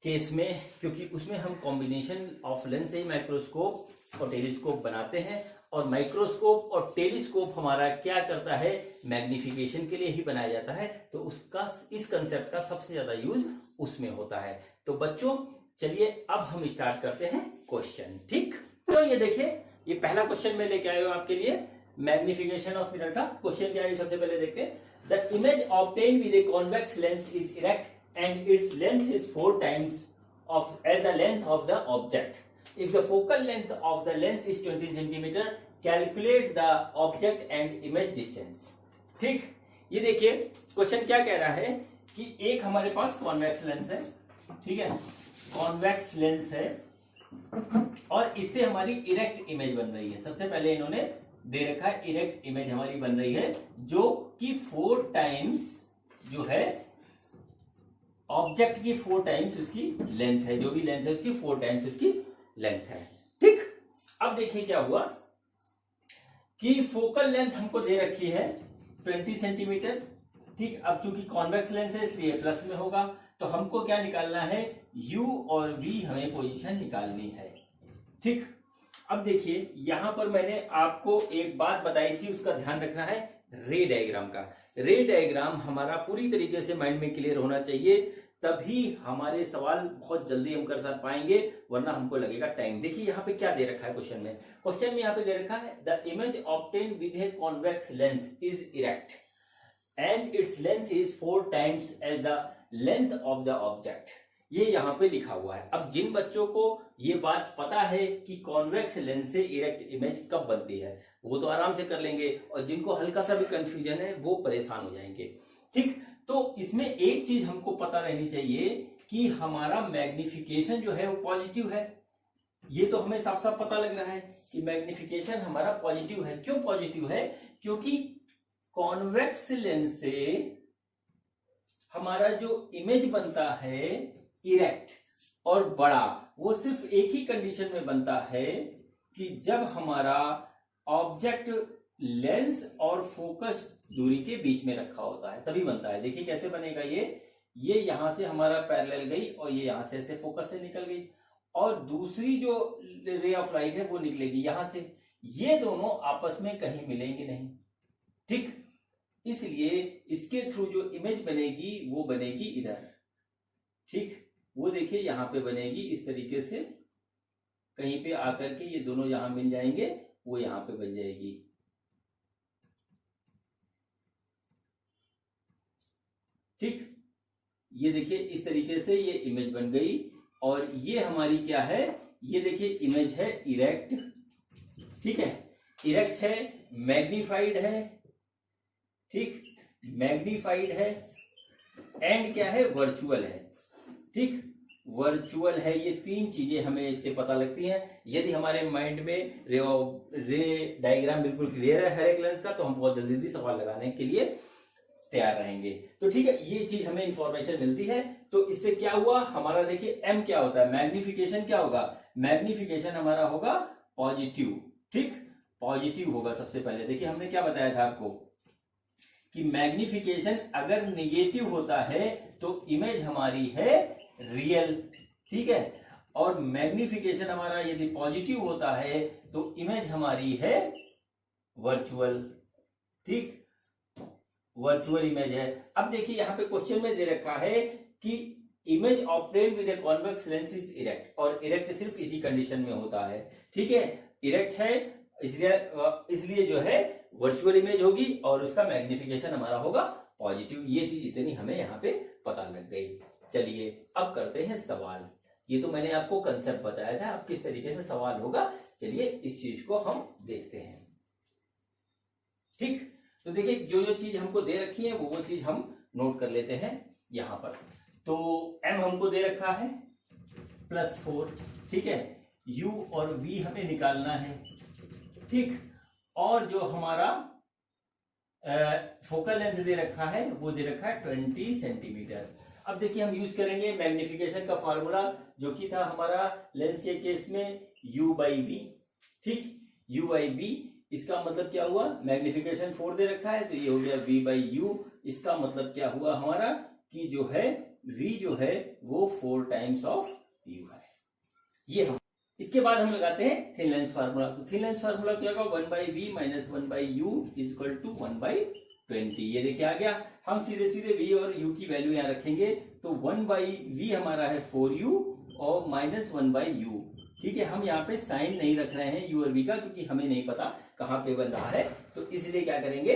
केस में, क्योंकि उसमें हम कॉम्बिनेशन ऑफ लेंस से ही माइक्रोस्कोप और टेलीस्कोप बनाते हैं। और माइक्रोस्कोप और टेलीस्कोप हमारा क्या करता है, मैग्निफिकेशन के लिए ही बनाया जाता है, तो उसका इस कंसेप्ट का सबसे ज्यादा यूज उसमें होता है। तो बच्चों चलिए अब हम स्टार्ट करते हैं क्वेश्चन, ठीक। तो ये देखिए, ये पहला क्वेश्चन मैं लेके आया हूं आपके लिए, मैग्निफिकेशन ऑफ मिरर का। क्वेश्चन क्या है सबसे पहले देखते हैं। The image obtained with a convex lens is erect and its length is 4 times as the length of the object. If the focal length of the lens is 20 centimeter, calculate the object and image distance. ठीक, ये देखिए question क्या कह रहा है कि एक हमारे पास कॉन्वेक्स लेंस है, ठीक है, कॉन्वेक्स लेंस है, और इससे हमारी इरेक्ट इमेज बन रही है। सबसे पहले इन्होंने दे रखा है इरेक्ट इमेज हमारी बन रही है, जो कि 4 टाइम्स जो है ऑब्जेक्ट की 4 टाइम्स उसकी लेंथ है, जो भी लेंथ है उसकी 4 टाइम्स उसकी लेंथ है, ठीक। अब देखिए क्या हुआ कि फोकल लेंथ हमको दे रखी है 20 सेंटीमीटर, ठीक। अब चूंकि कॉन्वेक्स लेंस है इसलिए प्लस में होगा, तो हमको क्या निकालना है, u और v हमें पोजीशन निकालनी है, ठीक। अब देखिए यहां पर मैंने आपको एक बात बताई थी, उसका ध्यान रखना है, रे डायग्राम का। रे डायग्राम हमारा पूरी तरीके से माइंड में क्लियर होना चाहिए, तभी हमारे सवाल बहुत जल्दी हम कर पाएंगे, वरना हमको लगेगा टाइम। देखिए यहाँ पे क्या दे रखा है क्वेश्चन में यहाँ पे दे रखा है, the image obtained with a convex lens is erect and its length is 4 times as the length of the object. ये यहाँ पे लिखा हुआ है। अब जिन बच्चों को ये बात पता है कि कॉन्वेक्स लेंस से इरेक्ट इमेज कब बनती है, वो तो आराम से कर लेंगे, और जिनको हल्का सा भी कंफ्यूजन है वो परेशान हो जाएंगे, ठीक। तो इसमें एक चीज हमको पता रहनी चाहिए कि हमारा मैग्निफिकेशन जो है वो पॉजिटिव है। ये तो हमें साफ साफ पता लग रहा है कि मैग्निफिकेशन हमारा पॉजिटिव है। क्यों पॉजिटिव है, क्योंकि कॉन्वेक्स लेंस से हमारा जो इमेज बनता है इरेक्ट, और बड़ा वो सिर्फ एक ही कंडीशन में बनता है कि जब हमारा ऑब्जेक्ट लेंस और फोकस दूरी के बीच में रखा होता है तभी बनता है। देखिए कैसे बनेगा ये यहां से हमारा पैरेलल गई और ये यहां से ऐसे फोकस से निकल गई और दूसरी जो रे ऑफ लाइट है वो निकलेगी यहां से। ये दोनों आपस में कहीं मिलेंगे नहीं, ठीक। इसलिए इसके थ्रू जो इमेज बनेगी वो बनेगी इधर, ठीक। वो देखिए यहां पे बनेगी इस तरीके से, कहीं पे आकर के ये दोनों यहां मिल जाएंगे, वो यहां पे बन जाएगी, ठीक। ये देखिए इस तरीके से ये इमेज बन गई और ये हमारी क्या है, ये देखिए इमेज है इरेक्ट, ठीक है। इरेक्ट है, मैग्निफाइड है, ठीक, मैग्निफाइड है एंड क्या है, वर्चुअल है, ठीक। वर्चुअल है, ये तीन चीजें हमें इससे पता लगती हैं। यदि हमारे माइंड में रे डायग्राम बिल्कुल क्लियर है हर एक लेंस का तो हम बहुत जल्दी सवाल लगाने के लिए तैयार रहेंगे। तो ठीक है, ये चीज हमें इंफॉर्मेशन मिलती है। तो इससे क्या हुआ हमारा, देखिए एम क्या होता है, मैग्निफिकेशन क्या होगा, मैग्निफिकेशन हमारा होगा पॉजिटिव, ठीक, पॉजिटिव होगा। सबसे पहले देखिए हमने क्या बताया था आपको कि मैग्निफिकेशन अगर निगेटिव होता है तो इमेज हमारी है रियल, ठीक है, और मैग्निफिकेशन हमारा यदि पॉजिटिव होता है तो इमेज हमारी है वर्चुअल, ठीक, वर्चुअल इमेज है। अब देखिए यहां पे क्वेश्चन में दे रखा है कि image obtained with a convex lens is erect, और इरेक्ट सिर्फ इसी कंडीशन में होता है, ठीक है, इरेक्ट है इसलिए जो है वर्चुअल इमेज होगी और उसका मैग्निफिकेशन हमारा होगा पॉजिटिव। ये चीज इतनी हमें यहाँ पे पता लग गई। चलिए अब करते हैं सवाल। ये तो मैंने आपको कंसेप्ट बताया था, अब किस तरीके से सवाल होगा चलिए इस चीज को हम देखते हैं, ठीक। तो देखिए जो जो चीज हमको दे रखी है वो चीज हम नोट कर लेते हैं यहां पर। तो m हमको दे रखा है +4, ठीक है, u और v हमें निकालना है, ठीक, और जो हमारा फोकल लेंथ दे रखा है वो दे रखा है 20 सेंटीमीटर। अब देखिए हम यूज करेंगे मैग्निफिकेशन का फॉर्मूला जो कि था हमारा लेंस के केस में u/v, ठीक, u/v। इसका मतलब क्या हुआ, मैग्निफिकेशन 4 दे रखा है तो ये हो गया v/u। इसका मतलब क्या हुआ हमारा कि जो है v जो है वो 4 टाइम्स ऑफ u है। ये हम इसके बाद हम लगाते हैं थिन लेंस फार्मूला। तो थिन लेंस फार्मूला क्या होगा, 1/v minus 1/u is equal to 1/20। ये देखिए आ गया। हम सीधे सीधे v और u की वैल्यू यहाँ रखेंगे तो 1/v हमारा है 4u और माइनस 1/u, ठीक है। हम यहाँ पे साइन नहीं रख रहे हैं u और v का क्योंकि हमें नहीं पता कहाँ पे बन रहा है, तो इसलिए क्या करेंगे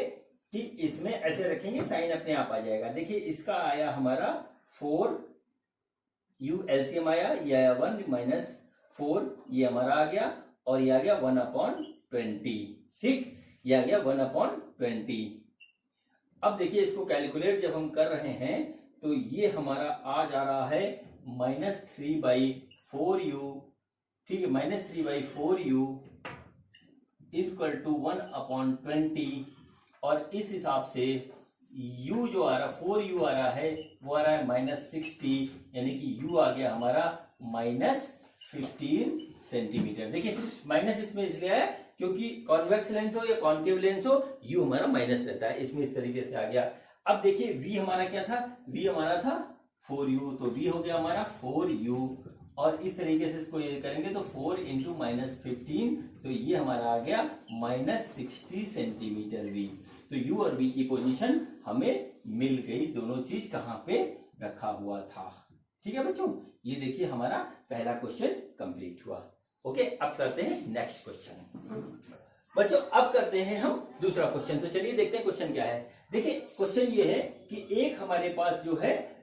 कि इसमें ऐसे रखेंगे, साइन अपने आप आ जाएगा। देखिए इसका आया हमारा 4u, एलसीएम आया, ये आया 1 माइनस 4, ये हमारा आ गया, और ये आ गया 1/20, ठीक, ये आ गया 1/20। अब देखिए इसको कैलकुलेट जब हम कर रहे हैं तो ये हमारा आ जा रहा है -3/4u, ठीक है, -3/4u इक्वल टू 1/20। और इस हिसाब से u जो आ रहा 4u आ रहा है वो आ रहा है -60, यानी कि u आ गया हमारा -15 सेंटीमीटर। देखिए माइनस इसमें इसलिए है क्योंकि कॉन्वेक्स लेंस हो या कॉन्केव लेंस हो u हमारा माइनस रहता है, इसमें इस तरीके से आ गया। अब देखिए v हमारा क्या था, v हमारा था 4u, तो v हो गया हमारा 4u, और इस तरीके से इसको ये करेंगे तो 4 इंटू -15, तो ये हमारा आ गया -60 सेंटीमीटर v। तो u और v की पोजीशन हमें मिल गई, दोनों चीज कहाँ पे रखा हुआ था, ठीक है बच्चों। ये देखिए हमारा पहला क्वेश्चन कंप्लीट हुआ। ओके, अब करते हैं नेक्स्ट क्वेश्चन बच्चों। अब करते हैं हम दूसरा क्वेश्चन। तो चलिए देखते हैं क्वेश्चन क्या है। देखिए क्वेश्चन ये है कि एक हमारे पास जो है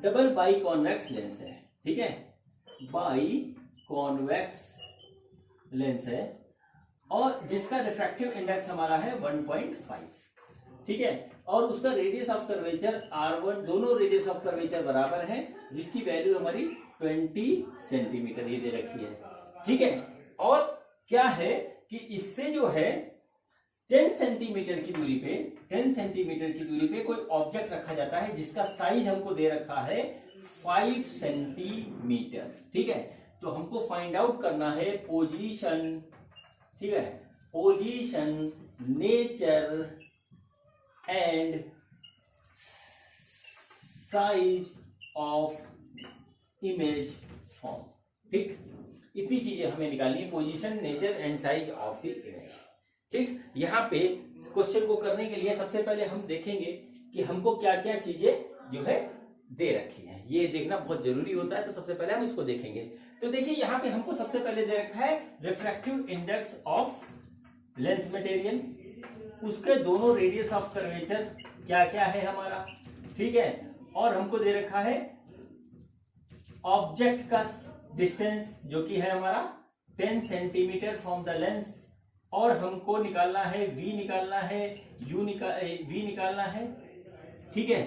डबल बाई कॉन्वेक्स लेंस है, ठीक है, बाई कॉन्वेक्स लेंस है, और जिसका रिफ्रैक्टिव इंडेक्स हमारा है 1.5, ठीक है, और उसका रेडियस ऑफ कर्वेचर R1, दोनों रेडियस ऑफ कर्वेचर बराबर है, जिसकी वैल्यू हमारी 20 सेंटीमीटर ये दे रखी है, ठीक है। और क्या है कि इससे जो है 10 सेंटीमीटर की दूरी पे 10 सेंटीमीटर की दूरी पे कोई ऑब्जेक्ट रखा जाता है जिसका साइज हमको दे रखा है 5 सेंटीमीटर। ठीक है, तो हमको फाइंड आउट करना है पोजीशन, ठीक है, position, nature and size of image form. ठीक, इतनी चीजें हमें निकालनी है, position, nature and size of the image. ठीक, यहाँ पे क्वेश्चन को करने के लिए सबसे पहले हम देखेंगे कि हमको क्या क्या चीजें जो है दे रखी है, ये देखना बहुत जरूरी होता है। तो सबसे पहले हम इसको देखेंगे। तो देखिए यहाँ पे हमको सबसे पहले दे रखा है refractive index of lens material, उसके दोनों रेडियस ऑफ कर्वेचर क्या क्या है हमारा, ठीक है, और हमको दे रखा है ऑब्जेक्ट का डिस्टेंस जो कि है हमारा 10 सेंटीमीटर फ्रॉम द लेंस, और हमको निकालना है v निकालना है, v निकालना है, ठीक है,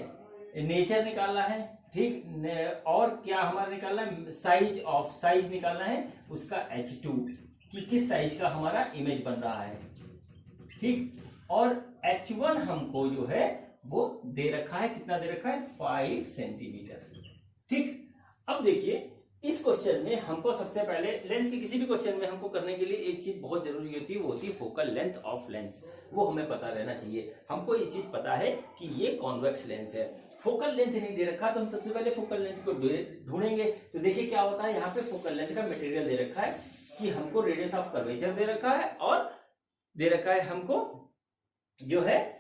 नेचर निकालना है, ठीक, और क्या हमारा निकालना है साइज निकालना है उसका h2 कि किस साइज का हमारा इमेज बन रहा है। ठीक, और h1 हमको जो है वो दे रखा है, कितना दे रखा है 5 सेंटीमीटर। ठीक, अब देखिए इस क्वेश्चन में हमको सबसे पहले लेंस के किसी भी क्वेश्चन में हमको करने के लिए एक चीज बहुत जरूरी होती है, वो होती है फोकल लेंथ ऑफ लेंस। वो हमें पता रहना चाहिए। हमको ये चीज पता है कि ये कॉन्वेक्स लेंस है, फोकल लेंथ नहीं दे रखा, तो हम सबसे पहले फोकल लेंथ को ढूंढेंगे। तो देखिए क्या होता है, यहाँ पे फोकल लेंथ का मटेरियल दे रखा है कि हमको रेडियस ऑफ कर्वेचर दे रखा है, और दे रखा है हमको जो है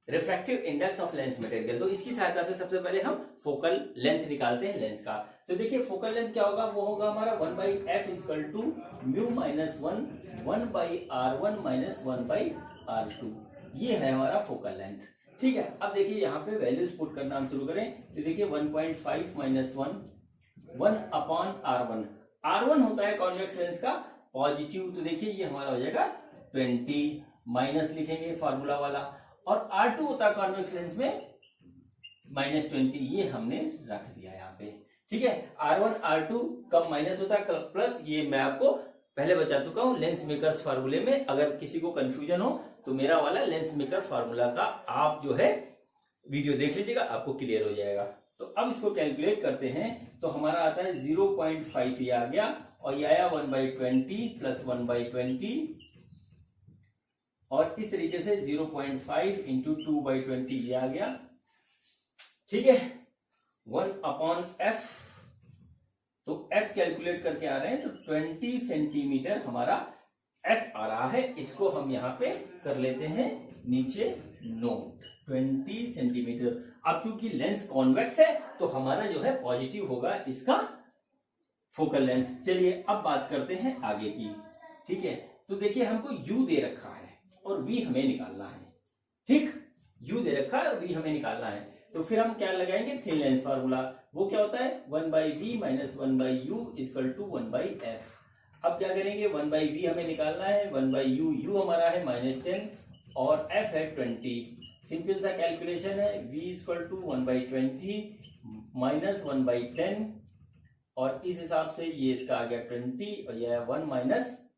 refractive index of lens material. तो इसकी सहायता से सबसे पहले हम फोकल लेंथ निकालते हैं लेंस का। तो देखिए फोकल लेंथ क्या होगा, वो होगा हमारा 1/f equal to mu minus 1/r1 minus 1/r2। ये है हमारा फोकल लेंथ। ठीक है, अब देखिए यहाँ पे वैल्यूज पुट करना हम शुरू करें। तो देखिए 1.5 माइनस 1/r1। r1 होता है कॉन्वेक्स लेंस का पॉजिटिव, तो देखिए ये हमारा हो जाएगा 20, माइनस लिखेंगे फार्मूला वाला, और R2 होता है कॉन्वेक्स लेंस में -20, ये हमने रख दिया यहाँ पे। ठीक है, R1 R2 कब माइनस होता है प्लस, ये मैं आपको पहले बता चुका हूँ लेंस मेकर्स फार्मूले में। अगर किसी को कंफ्यूजन हो तो मेरा वाला लेंस मेकर्स फार्मूला का आप जो है वीडियो देख लीजिएगा, आपको क्लियर हो जाएगा। तो अब इसको कैलकुलेट करते हैं। तो हमारा आता है 0.5 ये आ गया, और ये आया 1/20 प्लस 1/20, और इस तरीके से 0.5 इंटू 2/20 ये आ गया। ठीक है, 1/f, तो f कैलकुलेट करके आ रहे हैं, तो 20 सेंटीमीटर हमारा f आ रहा है। इसको हम यहाँ पे कर लेते हैं नीचे नोट, 20 सेंटीमीटर। अब क्योंकि लेंस कॉन्वेक्स है तो हमारा जो है पॉजिटिव होगा इसका फोकल लेंथ। चलिए अब बात करते हैं आगे की। ठीक है, तो देखिए हमको u दे रखा है और v हमें निकालना है। ठीक, u दे रखा है और v हमें निकालना है, तो फिर हम क्या लगाएंगे, थिन लेंस फार्मूला। वो क्या होता है 1/v minus 1/u equal to 1/f। अब क्या करेंगे, 1/v हमें निकालना है, 1/u, u हमारा है -10 और f है 20। सिंपल सा कैलकुलेशन है, v इक्वल टू 1/20 माइनस 1/10, और इस हिसाब से ये इसका आ गया 20, और यह 1 माइनस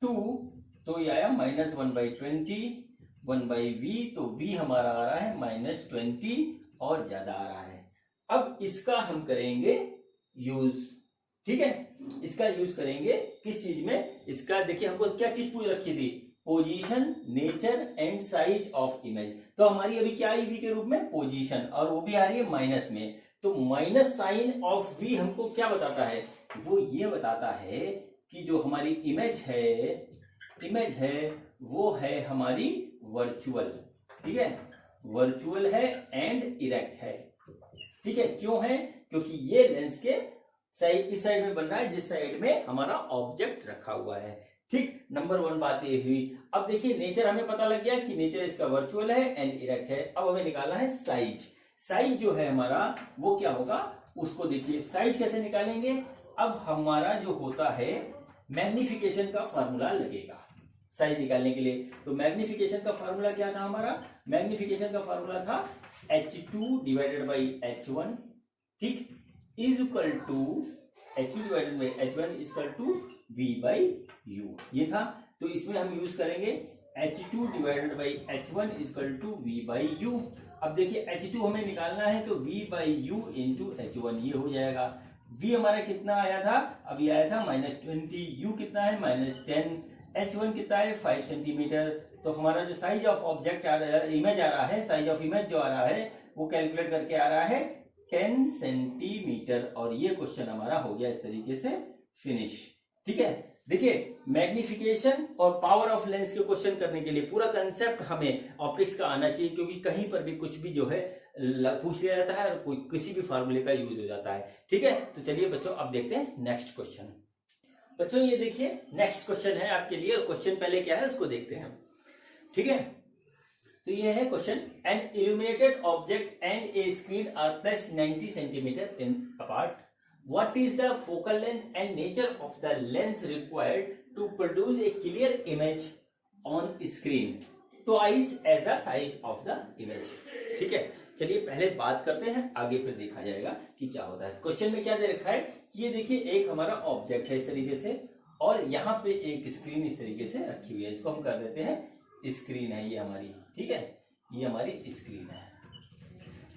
2, तो ये आया -1/20, 1/v, तो v हमारा आ रहा है -20 और ज्यादा आ रहा है। अब इसका हम करेंगे यूज। ठीक है, इसका यूज करेंगे किस चीज में, इसका देखिए हमको क्या चीज पूछ रखी थी, position, nature and size of image. तो हमारी अभी क्या आई v के रूप में पोजीशन, और वो भी आ रही है माइनस में। तो माइनस साइन ऑफ v हमको क्या बताता है, वो ये बताता है कि जो हमारी इमेज है वो है हमारी वर्चुअल। ठीक है, वर्चुअल है एंड इरेक्ट है। ठीक है, क्यों है, क्योंकि ये लेंस के इस साइड में बन रहा है जिस साइड में हमारा ऑब्जेक्ट रखा हुआ है। ठीक, नंबर 1 बात ये हुई। अब देखिए नेचर हमें पता लग गया कि नेचर इसका वर्चुअल है एंड इरेक्ट है। अब हमें निकालना है साइज। साइज जो है हमारा वो क्या होगा, उसको देखिए साइज कैसे निकालेंगे। अब हमारा जो होता है मैग्निफिकेशन का फार्मूला लगेगा साइज निकालने के लिए। तो मैग्निफिकेशन का फार्मूला क्या था हमारा, मैग्निफिकेशन का फार्मूला था h2 डिवाइडेड बाई h1, ठीक, is equal to H2 divided by H1 equal to V by U, ये था। तो इसमें हम यूज करेंगे H2 divided by H1 equal to V by U। अब देखिए H2 हमें निकालना है तो V by U into H1 ये हो जाएगा। V हमारा कितना आया था, अभी आया था -20, U कितना है -10, H1 कितना है 5 सेंटीमीटर। तो हमारा जो साइज ऑफ ऑब्जेक्ट आ रहा है, इमेज आ रहा है, साइज ऑफ इमेज जो आ रहा है वो कैलकुलेट करके आ रहा है 10 सेंटीमीटर। और ये क्वेश्चन हमारा हो गया इस तरीके से फिनिश। ठीक है, देखिए मैग्निफिकेशन और पावर ऑफ लेंस के क्वेश्चन करने के लिए पूरा कंसेप्ट हमें ऑप्टिक्स का आना चाहिए, क्योंकि कहीं पर भी कुछ भी जो है पूछ लिया जाता है और कोई किसी भी फार्मूले का यूज हो जाता है। ठीक है, तो चलिए बच्चों अब देखते हैं नेक्स्ट क्वेश्चन। बच्चों ये देखिए नेक्स्ट क्वेश्चन है आपके लिए, और क्वेश्चन पहले क्या है उसको देखते हैं। ठीक है, तो ये है question, an illuminated object and a screen are placed 90 centimeter in apart. What is the focal length and nature of the lens required to produce a clear image on screen twice as the size of the image? ठीक है, चलिए पहले बात करते हैं, आगे फिर देखा जाएगा कि क्या होता है। क्वेश्चन में क्या दे रखा है कि ये देखिए एक हमारा ऑब्जेक्ट है इस तरीके से, और यहाँ पे एक स्क्रीन इस तरीके से रखी हुई है, इसको हम कर देते हैं स्क्रीन है ये हमारी। ठीक है, ये हमारी स्क्रीन है,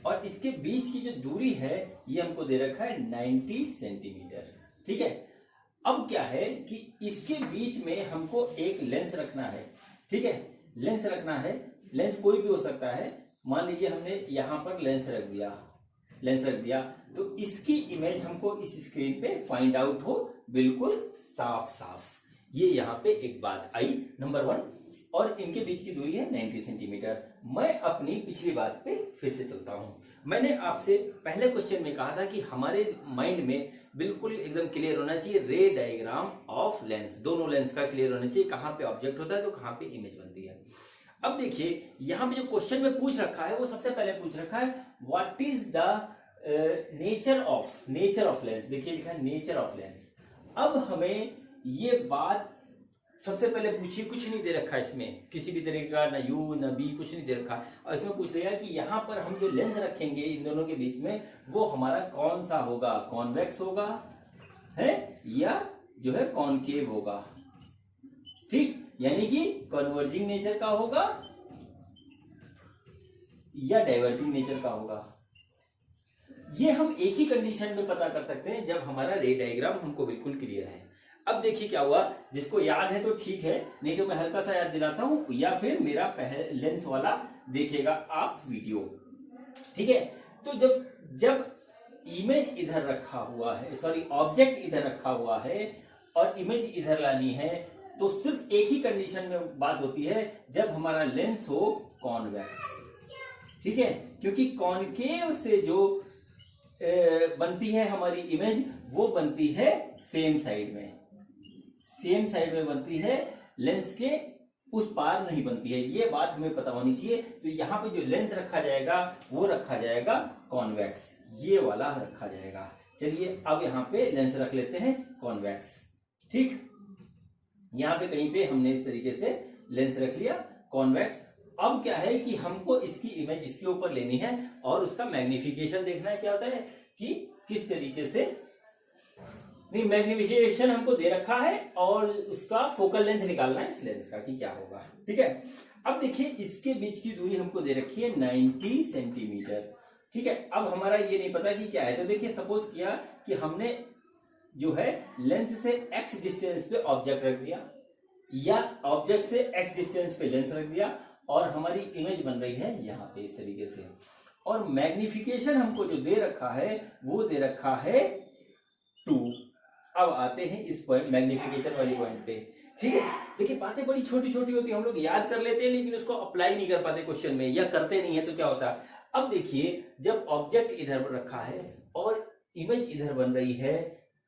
और इसके बीच की जो दूरी है ये हमको दे रखा है 90 सेंटीमीटर। ठीक है, अब क्या है कि इसके बीच में हमको एक लेंस रखना है। ठीक है, लेंस रखना है, लेंस कोई भी हो सकता है। मान लीजिए हमने यहां पर लेंस रख दिया, तो इसकी इमेज हमको इस स्क्रीन पे फाइंड आउट हो बिल्कुल साफ साफ। ये यहाँ पे एक बात आई नंबर 1, और इनके बीच की दूरी है 90 सेंटीमीटर। मैं अपनी पिछली बात पे फिर से चलता हूं। मैंने आपसे पहले क्वेश्चन में कहा था कि हमारे माइंड में बिल्कुल एकदम क्लियर होना चाहिए रे डायग्राम ऑफ लेंस, दोनों लेंस का क्लियर होना चाहिए, कहां पे ऑब्जेक्ट होता है तो कहां पे इमेज बनती है। अब देखिए यहां पे जो क्वेश्चन में पूछ रखा है वो सबसे पहले पूछ रखा है what is the nature of lens. देखिए लिखा है नेचर ऑफ लेंस। अब हमें ये बात सबसे पहले पूछिए, कुछ नहीं दे रखा है इसमें, किसी भी तरह का ना यू ना बी, कुछ नहीं दे रखा। और इसमें पूछ लिया कि यहाँ पर हम जो लेंस रखेंगे इन दोनों के बीच में वो हमारा कौन सा होगा, कॉन्वेक्स होगा है या जो है कॉनकेव होगा। ठीक, यानी कि कन्वर्जिंग नेचर का होगा या डाइवर्जिंग नेचर का होगा। ये हम एक ही कंडीशन में पता कर सकते हैं जब हमारा रे डायग्राम हमको बिल्कुल क्लियर है। अब देखिए क्या हुआ, जिसको याद है तो ठीक है, नहीं तो मैं हल्का सा याद दिलाता हूं, या फिर मेरा लेंस वाला देखिएगा आप वीडियो। ठीक है, तो जब इमेज इधर रखा हुआ है, सॉरी ऑब्जेक्ट इधर रखा हुआ है और इमेज इधर लानी है, तो सिर्फ एक ही कंडीशन में बात होती है, जब हमारा लेंस हो कॉन्वेक्स। ठीक है, क्योंकि कॉनकेव से जो बनती है हमारी इमेज वो बनती है सेम साइड में बनती है, लेंस के उस पार नहीं बनती है। ये बात हमें पता होनी चाहिए। तो यहाँ पे जो लेंस रखा जाएगा वो रखा जाएगा कॉन्वेक्स, ये वाला रखा जाएगा। चलिए अब यहाँ पे लेंस रख लेते हैं कॉन्वेक्स। ठीक, यहाँ पे कहीं पे हमने इस तरीके से लेंस रख लिया कॉन्वेक्स। अब क्या है कि हमको इसकी इमेज इसके ऊपर लेनी है और उसका मैग्निफिकेशन देखना है क्या होता है कि किस तरीके से, नहीं मैग्निफिकेशन हमको दे रखा है और उसका फोकल लेंथ निकालना है इस लेंस का कि क्या होगा। ठीक है, अब देखिए इसके बीच की दूरी हमको दे रखी है 90 सेंटीमीटर। ठीक है, अब हमारा ये नहीं पता कि क्या है, तो देखिए सपोज किया कि हमने जो है लेंस से x डिस्टेंस पे ऑब्जेक्ट रख दिया या ऑब्जेक्ट से x डिस्टेंस पे लेंस रख दिया और हमारी इमेज बन रही है यहाँ पे इस तरीके से, और मैग्निफिकेशन हमको जो दे रखा है वो दे रखा है 2। अब आते हैं इस पॉइंट मैग्निफिकेशन वाली पॉइंट पे। ठीक है, देखिए बातें बड़ी छोटी छोटी होती है, हम लोग याद कर लेते हैं लेकिन उसको अप्लाई नहीं कर पाते क्वेश्चन में, या करते नहीं है तो क्या होता है। अब देखिए जब ऑब्जेक्ट इधर रखा है और इमेज इधर बन रही है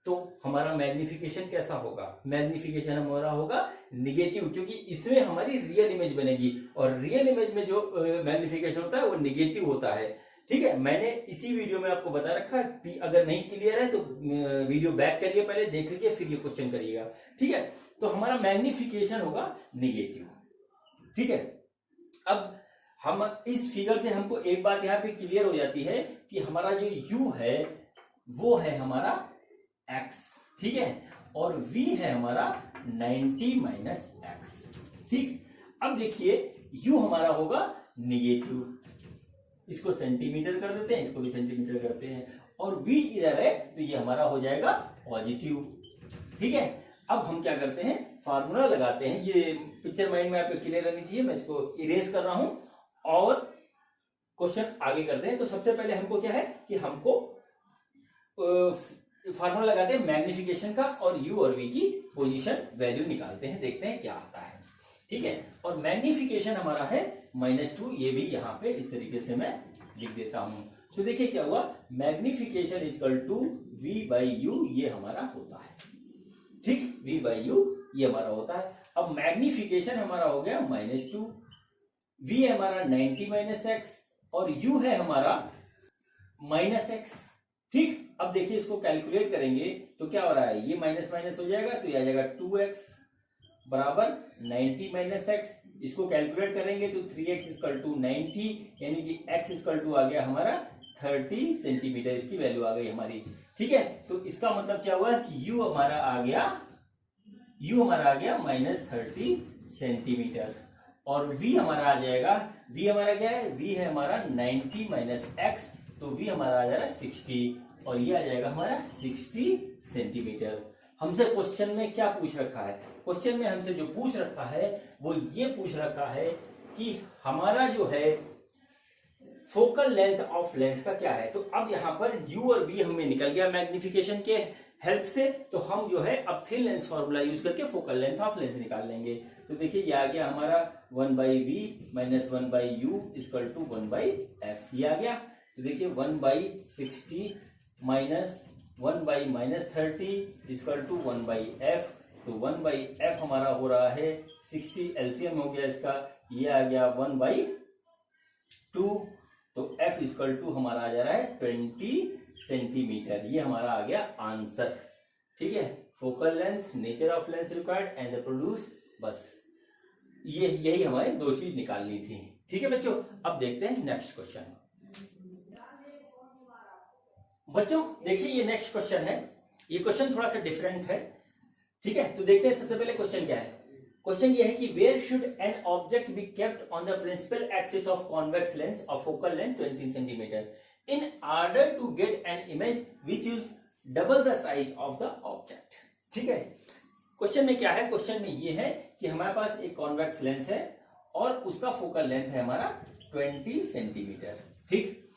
तो हमारा मैग्निफिकेशन कैसा होगा, मैग्निफिकेशन हमारा होगा निगेटिव, क्योंकि इसमें हमारी रियल इमेज बनेगी और रियल इमेज में जो मैग्निफिकेशन होता है वो निगेटिव होता है। ठीक है, मैंने इसी वीडियो में आपको बता रखा है, अगर नहीं क्लियर है तो वीडियो बैक करिए, पहले देख लीजिए फिर ये क्वेश्चन करिएगा। ठीक है, तो हमारा मैग्निफिकेशन होगा निगेटिव। ठीक है, अब हम इस फिगर से हमको एक बात यहाँ पे क्लियर हो जाती है कि हमारा जो U है वो है हमारा एक्स, ठीक है, और v है हमारा 90 माइनस एक्स, ठीक। अब देखिए u हमारा होगा निगेटिव, इसको सेंटीमीटर कर देते हैं, इसको भी सेंटीमीटर करते हैं, और v इधर है तो ये हमारा हो जाएगा पॉजिटिव, ठीक है। अब हम क्या करते हैं, फार्मूला लगाते हैं, ये पिक्चर माइंड में आपको क्लियर रहनी चाहिए, मैं इसको इरेज कर रहा हूं और क्वेश्चन आगे करते हैं। तो सबसे पहले हमको क्या है कि हमको फार्मूला लगाते हैं मैग्निफिकेशन का और u और v की पोजीशन वैल्यू निकालते हैं, देखते हैं क्या आता है, ठीक है। और मैग्निफिकेशन हमारा है -2, ये भी यहाँ पे इस तरीके से मैं लिख देता हूं। तो देखिए क्या हुआ, magnification equal to v by u, ये हमारा होता है, ठीक, v बाई यू ये हमारा होता है। अब मैग्निफिकेशन हमारा हो गया -2, v है हमारा 90 माइनस एक्स और u है हमारा -x, ठीक। अब देखिए इसको कैलकुलेट करेंगे तो क्या हो रहा है, ये माइनस माइनस हो जाएगा तो ये आ जाएगा 2x बराबर 90 माइनस एक्स, इसको कैलकुलेट करेंगे तो 3x इक्वल टू 90, यानी कि x इक्वल टू आ गया हमारा 30 सेंटीमीटर, इसकी वैल्यू आ गई हमारी, ठीक है। तो इसका मतलब क्या हुआ कि u हमारा आ गया -30 सेंटीमीटर और v हमारा आ जाएगा, v हमारा क्या है, v है हमारा 90 माइनस एक्स, तो v हमारा आ जाएगा 60 और ये आ जाएगा हमारा 60 सेंटीमीटर। हमसे क्वेश्चन में क्या पूछ रखा है, क्वेश्चन में हमसे जो पूछ रखा है वो ये पूछ रखा है कि हमारा जो है फोकल लेंथ ऑफ लेंस का क्या है। तो अब यहाँ पर u और v हमें निकल गया मैग्निफिकेशन के हेल्प से, तो हम जो है अब थिन लेंस फॉर्मूला यूज करके फोकल लेंथ ऑफ लेंस निकाल लेंगे। तो देखिए ये आ गया हमारा 1/v minus 1/u equal to 1/f, ये आ गया। तो देखिए 1/60 माइनस 1/-30 इक्वल टू 1/f, तो 1/f हमारा हो रहा है 60, एलसीएम हो गया इसका, ये आ गया 1/2, तो f इक्वल टू हमारा आ जा रहा है 20 सेंटीमीटर, ये हमारा आ गया आंसर, ठीक है। Focal length, nature of lens required and the produce, बस ये यही हमारे दो चीज निकालनी थी, ठीक है बच्चों। अब देखते हैं नेक्स्ट क्वेश्चन। बच्चों देखिए ये नेक्स्ट क्वेश्चन है, ये क्वेश्चन थोड़ा सा डिफरेंट है, ठीक है। तो देखते हैं सबसे पहले क्वेश्चन क्या है। क्वेश्चन ये है कि where should an object be kept on the principal axis of convex lens of focal length 20 centimeter in order to get an image which is double the size of the object, ठीक है। Question में क्या है, question में ये है कि हमारे पास एक कॉन्वेक्स लेंस है और उसका फोकल लेंथ है हमारा 20 सेंटीमीटर, ठीक।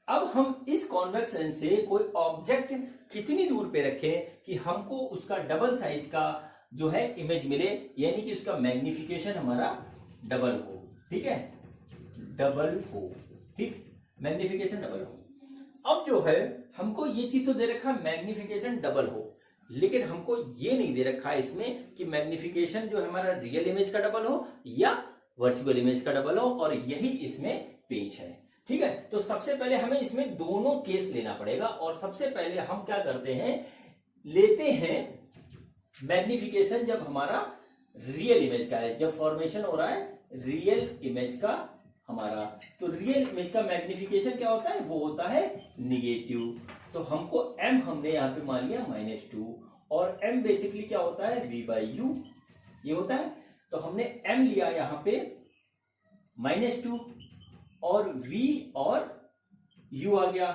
अब हम इस कॉन्वेक्स लेंस से कोई ऑब्जेक्ट कितनी दूर पे रखें कि हमको उसका डबल साइज का जो है इमेज मिले, यानी कि उसका मैग्निफिकेशन हमारा डबल हो, ठीक है, डबल हो, ठीक, मैग्निफिकेशन डबल हो। अब जो है हमको ये चीज तो दे रखा मैग्निफिकेशन डबल हो, लेकिन हमको ये नहीं दे रखा है इसमें कि मैग्निफिकेशन जो हमारा रियल इमेज का डबल हो या वर्चुअल इमेज का डबल हो, और यही इसमें पेच है, ठीक है। तो सबसे पहले हमें इसमें दोनों केस लेना पड़ेगा, और सबसे पहले हम क्या करते हैं, लेते हैं मैग्निफिकेशन जब हमारा रियल इमेज का है, जब फॉर्मेशन हो रहा है रियल इमेज का हमारा, तो रियल इमेज का मैग्निफिकेशन क्या होता है, वो होता है निगेटिव। तो हमको m हमने यहाँ पे मान लिया -2, और m बेसिकली क्या होता है, v/u ये होता है। तो हमने m लिया यहाँ पे -2 और v और u आ गया,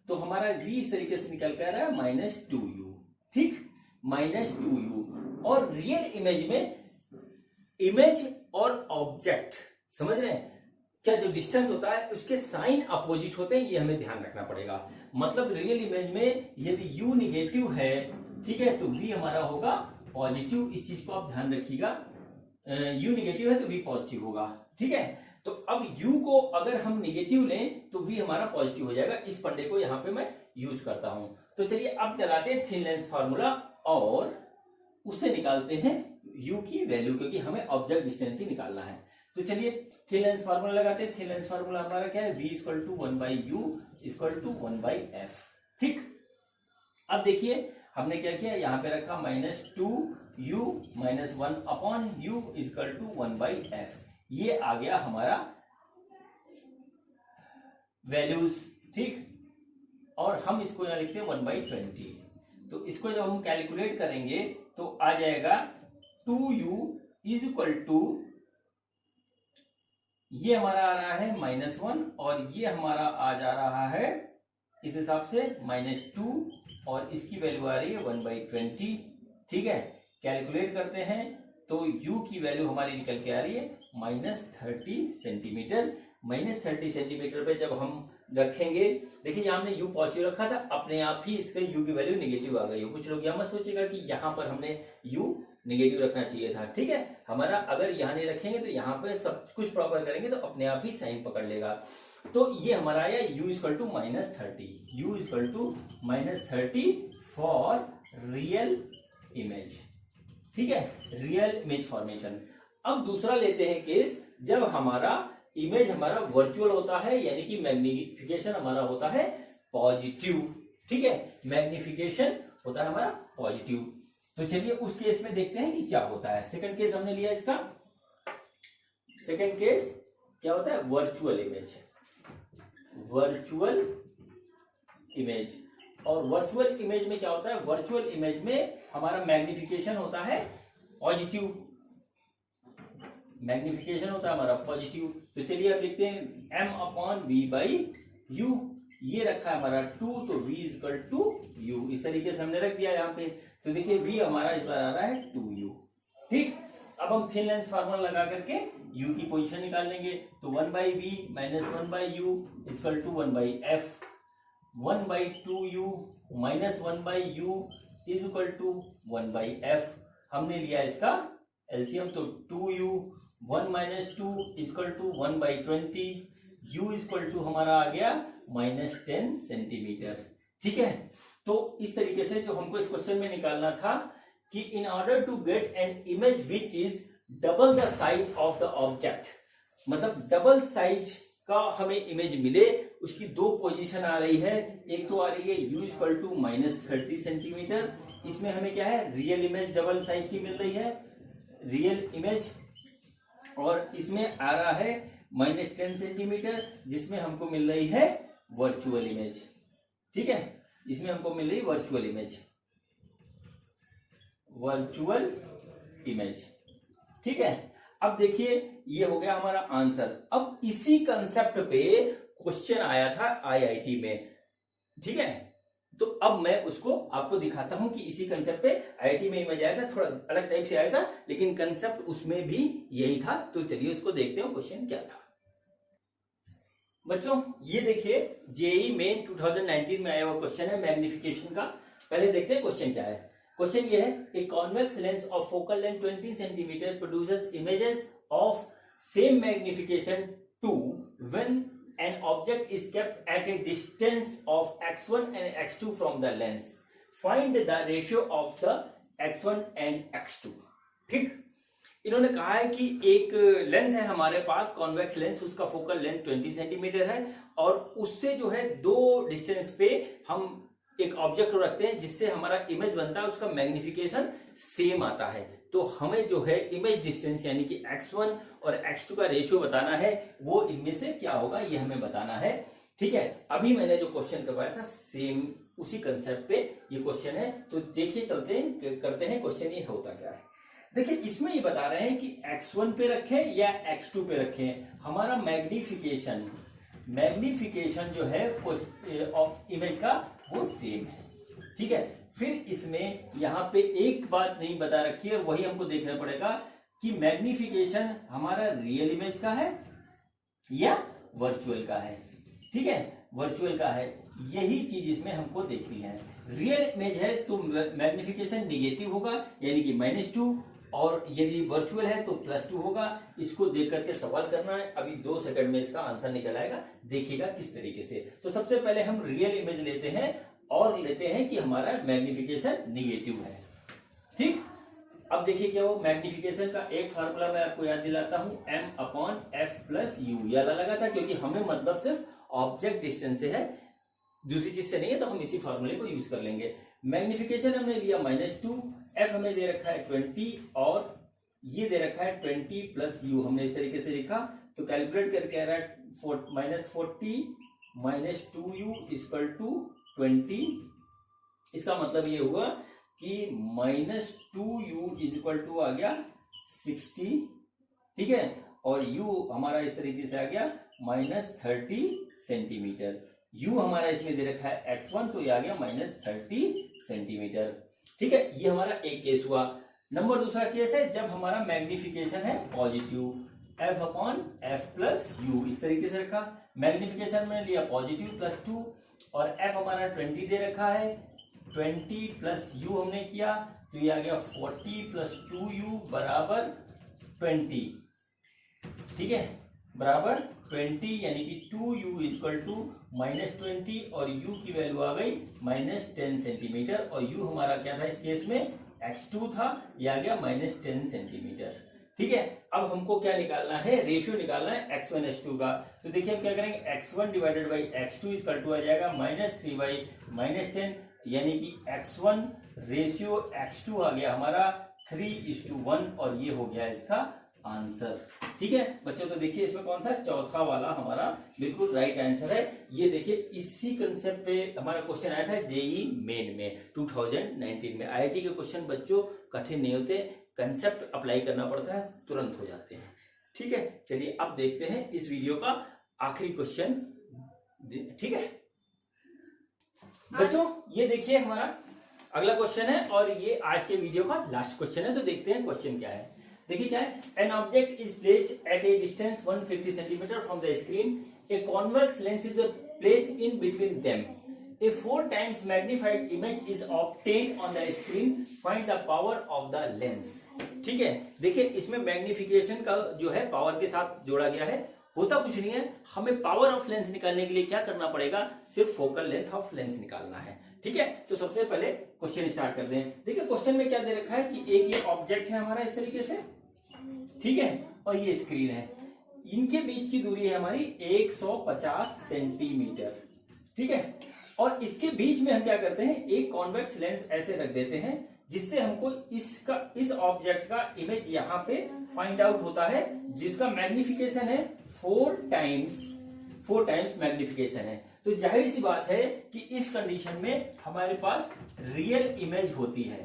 तो हमारा v इस तरीके से निकल कर रहा है -2u, ठीक, -2u। और रियल इमेज में इमेज और ऑब्जेक्ट समझ रहे हैं क्या, जो डिस्टेंस होता है उसके साइन अपोजिट होते हैं, ये हमें ध्यान रखना पड़ेगा। मतलब रियल इमेज में यदि u निगेटिव है, ठीक है, तो v हमारा होगा पॉजिटिव, इस चीज को आप ध्यान रखिएगा। u निगेटिव है तो v पॉजिटिव होगा, ठीक है। तो अब u को अगर हम निगेटिव लें तो v हमारा पॉजिटिव हो जाएगा, इस फंडे को यहाँ पे मैं यूज करता हूं। तो चलिए अब लगाते हैं थिन लेंस फार्मूला और उससे निकालते हैं u की वैल्यू, क्योंकि हमें ऑब्जेक्ट डिस्टेंस ही निकालना है। तो चलिए थिन लेंस फार्मूला लगाते हैं। थिन लेंस फार्मूला हमारा क्या है, v equal to 1/u equal to 1/f, ठीक। अब देखिए हमने क्या किया, यहाँ पे रखा -2u minus 1/u equal to 1/f, ये आ गया हमारा वैल्यूज, ठीक। और हम इसको यहाँ लिखते हैं 1/20। तो इसको जब हम कैलकुलेट करेंगे तो आ जाएगा 2u इज इक्वल टू, ये हमारा आ रहा है -1 और ये हमारा आ जा रहा है इस हिसाब से -2 और इसकी वैल्यू आ रही है 1/20। ठीक है, कैलकुलेट करते हैं तो u की वैल्यू हमारी निकल के आ रही है -30 सेंटीमीटर। -30 सेंटीमीटर पे जब हम रखेंगे, देखिए यहाँ हमने u पॉजिटिव रखा था, अपने आप ही इसका u की वैल्यू नेगेटिव आ गई है। कुछ लोग यहाँ मत सोचेगा कि यहाँ पर हमने u नेगेटिव रखना चाहिए था। ठीक है, हमारा अगर यहाँ नहीं रखेंगे तो यहाँ पर सब कुछ प्रॉपर करेंगे तो अपने आप ही साइन पकड़ लेगा। तो ये हमारा आया u equal to -30, u equal to -30 for real image. ठीक है, रियल इमेज फॉर्मेशन। अब दूसरा लेते हैं केस जब हमारा इमेज हमारा वर्चुअल होता है, यानी कि मैग्निफिकेशन हमारा होता है पॉजिटिव। ठीक है, मैग्निफिकेशन होता है हमारा पॉजिटिव। तो चलिए उस केस में देखते हैं कि क्या होता है। सेकंड केस हमने लिया इसका, सेकंड केस क्या होता है, वर्चुअल इमेज। वर्चुअल इमेज, और वर्चुअल इमेज में क्या होता है, वर्चुअल इमेज में हमारा मैग्निफिकेशन होता है पॉजिटिव। मैग्निफिकेशन होता है हमारा पॉजिटिव। तो चलिए अब लिखते हैं m/v/u। ये रखा है हमारा 2, तो v इक्वल टू u, इस तरीके से हमने रख दिया यहाँ पे। तो देखिए v हमारा इस बार आ रहा है 2u। ठीक, अब हम थिन लेंस फार्मूला लगा करके u की पोजीशन निकाल लेंगे। तो 1/v - 1/u equal to 1/f, 1/2u - 1/u is equal to 1/f। हमने लिया इसका एलसीएम, तो 2u 1 - 2 equal to 1/20, u equal to हमारा आ गया -10 सेंटीमीटर। ठीक है, तो इस तरीके से जो हमको इस क्वेश्चन में निकालना था कि in order to get an image which is double the size of the object, मतलब डबल साइज का हमें इमेज मिले, उसकी दो पोजीशन आ रही है। एक तो आ रही है u इक्वल टू -30 सेंटीमीटर, इसमें हमें क्या है, रियल इमेज डबल साइज की मिल रही है, रियल इमेज। और इसमें आ रहा है -10 सेंटीमीटर, जिसमें हमको मिल रही है वर्चुअल इमेज। ठीक है, इसमें हमको मिल रही वर्चुअल इमेज, वर्चुअल इमेज। ठीक है, अब देखिए ये हो गया हमारा आंसर। अब इसी कंसेप्ट पे क्वेश्चन आया था आईआईटी में। ठीक है, तो अब मैं उसको आपको दिखाता हूं कि इसी कंसेप्ट पे आईआईटी में इमेज आया था, थोड़ा अलग टाइप से आया था, लेकिन कंसेप्ट उसमें भी यही था। तो चलिए उसको देखते हैं क्वेश्चन क्या था। बच्चों ये देखिए जेई मेन 2019 में आया हुआ क्वेश्चन है मैग्निफिकेशन का। पहले देखते हैं क्वेश्चन क्या है। क्वेश्चन ये है, a convex lens of focal length 20 centimeter produces images of same magnification two when an object is kept at a distance of x1 and x2 from the lens. Find the ratio of the x1 and x2. ठीक, इन्होंने कहा है कि एक lens है हमारे पास, convex lens, उसका focal length 20 centimetre है और उससे जो है दो डिस्टेंस पे हम एक ऑब्जेक्ट को रखते हैं जिससे हमारा इमेज बनता है, उसका मैग्निफिकेशन सेम आता है। तो हमें जो है इमेज डिस्टेंस यानी कि x1 और x2 का रेशियो बताना है, वो इनमें से क्या होगा ये हमें बताना है। ठीक है, अभी मैंने जो क्वेश्चन करवाया था सेम उसी कंसेप्ट पे ये क्वेश्चन है। तो देखिए चलते हैं करते हैं क्वेश्चन ये होता क्या है। देखिए इसमें ये बता रहे हैं कि x1 पे रखें या x2 पे रखें। हमारा मैग्निफिकेशन जो है इमेज का वो सेम है। ठीक है, फिर इसमें यहाँ पे एक बात नहीं बता रखी है, वही हमको देखना पड़ेगा कि मैग्निफिकेशन हमारा रियल इमेज का है या वर्चुअल का है। ठीक है, वर्चुअल का है, यही चीज इसमें हमको देखनी है। रियल इमेज है तो मैग्निफिकेशन निगेटिव होगा यानी कि -2, और यदि वर्चुअल है तो +2 होगा। इसको देख करके सवाल करना है। अभी 2 सेकंड में इसका आंसर निकल आएगा, देखिएगा किस तरीके से। तो सबसे पहले हम रियल इमेज लेते हैं और लेते हैं कि हमारा मैग्निफिकेशन निगेटिव है। ठीक, अब देखिए क्या हो, मैग्निफिकेशन का एक फार्मूला मैं आपको याद दिलाता हूं, m/f+u। यह लगा था क्योंकि हमें मतलब सिर्फ ऑब्जेक्ट डिस्टेंस से है, दूसरी चीज से नहीं है, तो हम इसी फार्मूले को यूज कर लेंगे। मैग्निफिकेशन हमने लिया -2, f हमें दे रखा है 20 और ये दे रखा है 20+u, हमने इस तरीके से लिखा। तो कैलकुलेट करके आ रहा है -40 - 2u इक्वल टू 20 इसका मतलब ये हुआ कि -2u इज इक्वल टू आ गया 60, ठीक है, और u हमारा इस तरीके से आ गया -30 सेंटीमीटर। u हमारा इसमें दे रखा है x1, तो ये आ गया -30 सेंटीमीटर, ठीक है। ये हमारा एक केस हुआ। नंबर दूसरा केस है जब हमारा मैग्निफिकेशन है पॉजिटिव, f/f+u इस तरीके से रखा। मैग्निफिकेशन में लिया पॉजिटिव +2 और f हमारा 20 दे रखा है, 20 + u हमने किया तो ये आ गया 40 + 2u बराबर 20, ठीक है, बराबर 20, यानी कि 2u इक्वल टू -20 और u की वैल्यू आ गई -10 सेंटीमीटर और u हमारा क्या था इस केस में x2 था, ये आ गया -10 सेंटीमीटर, ठीक है। अब हमको क्या निकालना है, रेशियो निकालना है x1 h2 का। तो देखिए हम क्या करेंगे, x1 divided by x2 equal to आ जाएगा -3/-10, यानी कि x1 रेशियो x2 आ गया हमारा 3:1 और ये हो गया इसका आंसर, ठीक है बच्चों। तो देखिए इसमें कौन सा चौथा वाला हमारा बिल्कुल राइट आंसर है। ये देखिए इसी कंसेप्ट पे हमारा क्वेश्चन आया था जेईई मेन में 2019 में। आईआईटी के क्वेश्चन बच्चों कठिन नहीं होते, कंसेप्ट अप्लाई करना पड़ता है, तुरंत हो जाते हैं, ठीक है। चलिए अब देखते हैं इस वीडियो का आखिरी क्वेश्चन, ठीक है बच्चों। ये देखिए हमारा अगला क्वेश्चन है और ये आज के वीडियो का लास्ट क्वेश्चन है। तो देखते हैं क्वेश्चन क्या है। देखिए क्या है, an object is placed at A distance 150 centimetre from the screen, A convex lens is placed in between them, a 4 times magnified image is obtained on the screen, find the power of the lens, ठीक है। देखिए इसमें magnification का जो है power के साथ जोड़ा गया है, होता कुछ नहीं है, हमें पावर ऑफ लेंस निकालने के लिए क्या करना पड़ेगा, सिर्फ फोकल लेंथ ऑफ लेंस निकालना है, ठीक है। तो सबसे पहले क्वेश्चन स्टार्ट कर दें। देखिए क्वेश्चन में क्या दे रखा है कि एक ये ऑब्जेक्ट है हमारा इस तरीके से, ठीक है, और ये स्क्रीन है, इनके बीच की दूरी है हमारी 150 सेंटीमीटर, ठीक है। और इसके बीच में हम क्या करते हैं, एक कॉन्वेक्स लेंस ऐसे रख देते हैं जिससे हमको इस ऑब्जेक्ट का इमेज यहाँ पे फाइंड आउट होता है, जिसका मैग्निफिकेशन है 4 टाइम्स मैग्निफिकेशन है। तो जाहिर सी बात है कि इस कंडीशन में हमारे पास रियल इमेज होती है,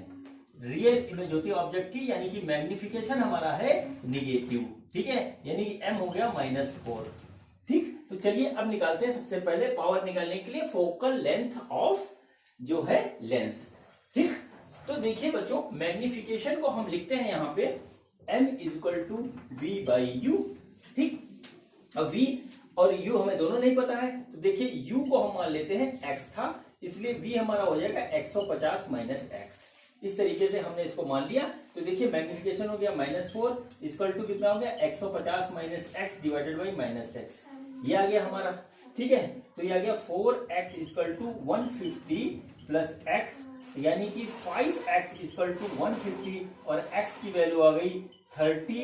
ऑब्जेक्ट की, यानी कि मैग्निफिकेशन हमारा है निगेटिव, ठीक है, यानी m हो गया -4, ठीक। तो चलिए अब निकालते हैं सबसे पहले पावर निकालने के लिए फोकल लेंथ ऑफ जो है लेंस, ठीक। तो देखिए बच्चों मैग्निफिकेशन को हम लिखते हैं यहाँ पे m = v/u, ठीक। अब v और u हमें दोनों नहीं पता है, तो देखिए u को हम मान लेते हैं x था, इसलिए v हमारा हो जाएगा 150 - x, इस तरीके से हमने इसको मान लिया। तो देखिए मैग्निफिकेशन हो गया -4 इक्वल टू कितना हो गया 150 - x डिवाइडेड बाई -x, ये आ गया हमारा, ठीक है। तो ये आ गया 4x = 150 प्लस x, यानी कि 5x = 150 और x की वैल्यू आ गई 30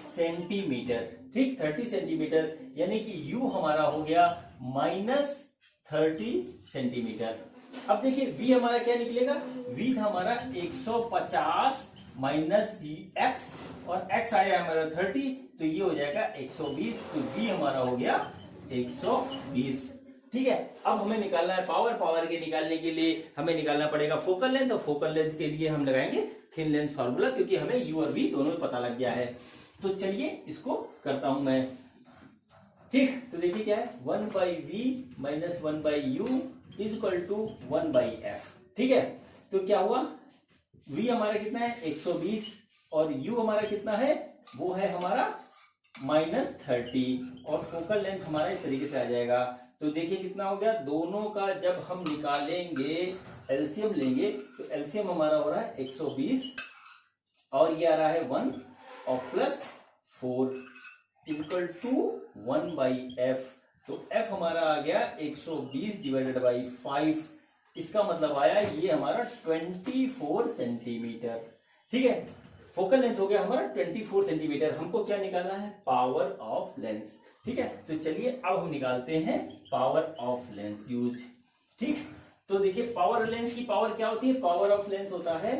सेंटीमीटर, ठीक, 30 सेंटीमीटर, यानी कि u हमारा हो गया -30 सेंटीमीटर। अब देखिए v हमारा क्या निकलेगा, v था हमारा 150 - x और x आया हमारा 30, तो ये हो जाएगा 120, तो v हमारा हो गया 120, ठीक है। अब हमें निकालना है पावर के निकालने के लिए हमें निकालना पड़ेगा फोकल लेंथ, और फोकल लेंथ के लिए हम लगाएंगे थिन लेंस फार्मूला, क्योंकि हमें u और v दोनों में पता लग गया है। तो चलिए इसको करता हूं मैं, ठीक। तो देखिए क्या है, 1/v - 1/u = 1/f, ठीक है। तो क्या हुआ, v हमारा कितना है 120 और u हमारा कितना है, वो है हमारा -30 और फोकल लेंथ हमारा इस तरीके से आ जाएगा। तो देखिए कितना हो गया, दोनों का जब हम निकालेंगे एलसीएम लेंगे, तो एलसीएम हमारा हो रहा है 120 और ये आ रहा है 1 और +4 = 1/f, तो f हमारा आ गया 120 डिवाइडेड बाई 5, इसका मतलब आया ये हमारा 24 सेंटीमीटर, ठीक है। फोकल लेंथ हो गया हमारा 24 सेंटीमीटर। हमको क्या निकालना है, पावर ऑफ लेंस, ठीक है। तो चलिए अब हम निकालते हैं पावर ऑफ लेंस यूज, ठीक। तो देखिए पावर लेंस की पावर क्या होती है, पावर ऑफ लेंस होता है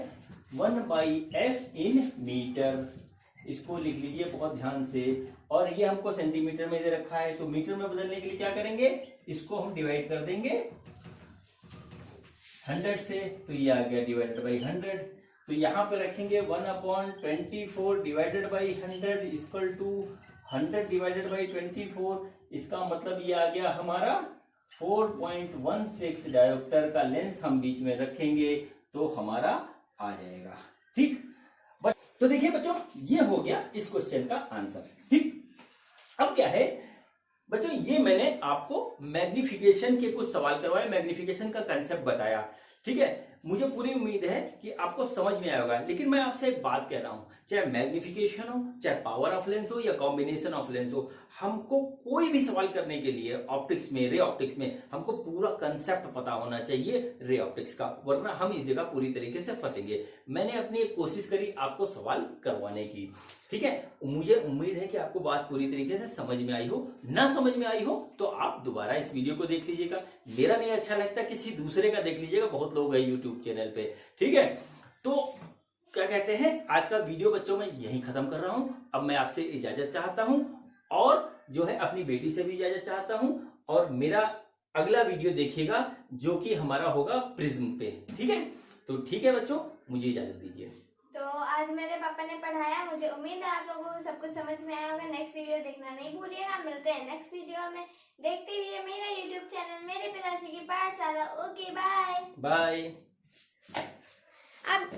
1/f इन मीटर, इसको लिख लीजिए बहुत ध्यान से, और ये हमको सेंटीमीटर में दे रखा है, तो मीटर में बदलने के लिए क्या करेंगे, इसको हम डिवाइड कर देंगे 100 से, तो ये आ गया डिवाइडेड बाई 100। तो यहाँ पे रखेंगे 1/24 divided by 100 equal to 100 divided by 24। इसका मतलब ये आ गया हमारा 4.16 डायोप्टर का लेंस हम बीच में रखेंगे तो हमारा आ जाएगा। ठीक, तो देखिए बच्चों, ये हो गया इस क्वेश्चन का आंसर। ठीक, अब क्या है बच्चों, ये मैंने आपको मैग्निफिकेशन के कुछ सवाल करवाए, मैग्निफिकेशन का कंसेप्ट बताया। ठीक है, मुझे पूरी उम्मीद है कि आपको समझ में आया होगा। लेकिन मैं आपसे एक बात कह रहा हूं, चाहे मैग्निफिकेशन हो, चाहे पावर ऑफ लेंस हो या कॉम्बिनेशन ऑफ लेंस हो, हमको कोई भी सवाल करने के लिए ऑप्टिक्स में, रे ऑप्टिक्स में, हमको पूरा कंसेप्ट पता होना चाहिए रे ऑप्टिक्स का, वरना हम इस जगह पूरी तरीके से फंसेंगे। मैंने अपनी एक कोशिश करी आपको सवाल करवाने की। ठीक है, मुझे उम्मीद है कि आपको बात पूरी तरीके से समझ में आई हो। ना समझ में आई हो तो आप दोबारा इस वीडियो को देख लीजिएगा। मेरा नहीं अच्छा लगता, किसी दूसरे का देख लीजिएगा, बहुत लोग हैं यूट्यूब चैनल पे। ठीक है, तो क्या कहते हैं, आज का वीडियो बच्चों मैं यही खत्म कर रहा हूं। अब मैं आपसे इजाजत चाहता हूं और जो है अपनी बेटी से भी इजाजत चाहता हूं, और मेरा अगला वीडियो देखिएगा जो कि हमारा होगा प्रिज्म पे। ठीक है, तो ठीक है बच्चों, मुझे इजाजत दीजिए। तो आज मेरे पापा ने पढ़ाया, मुझे उम्मीद है आप लोगों को सब कुछ समझ में आया होगा। नेक्स्ट वीडियो देखना नहीं भूलिएगा। मिलते हैं नेक्स्ट वीडियो में। देखते रहिए मेरा यूट्यूब चैनल मेरे पिताश्री की पाठशाला। Okay, bye bye. अब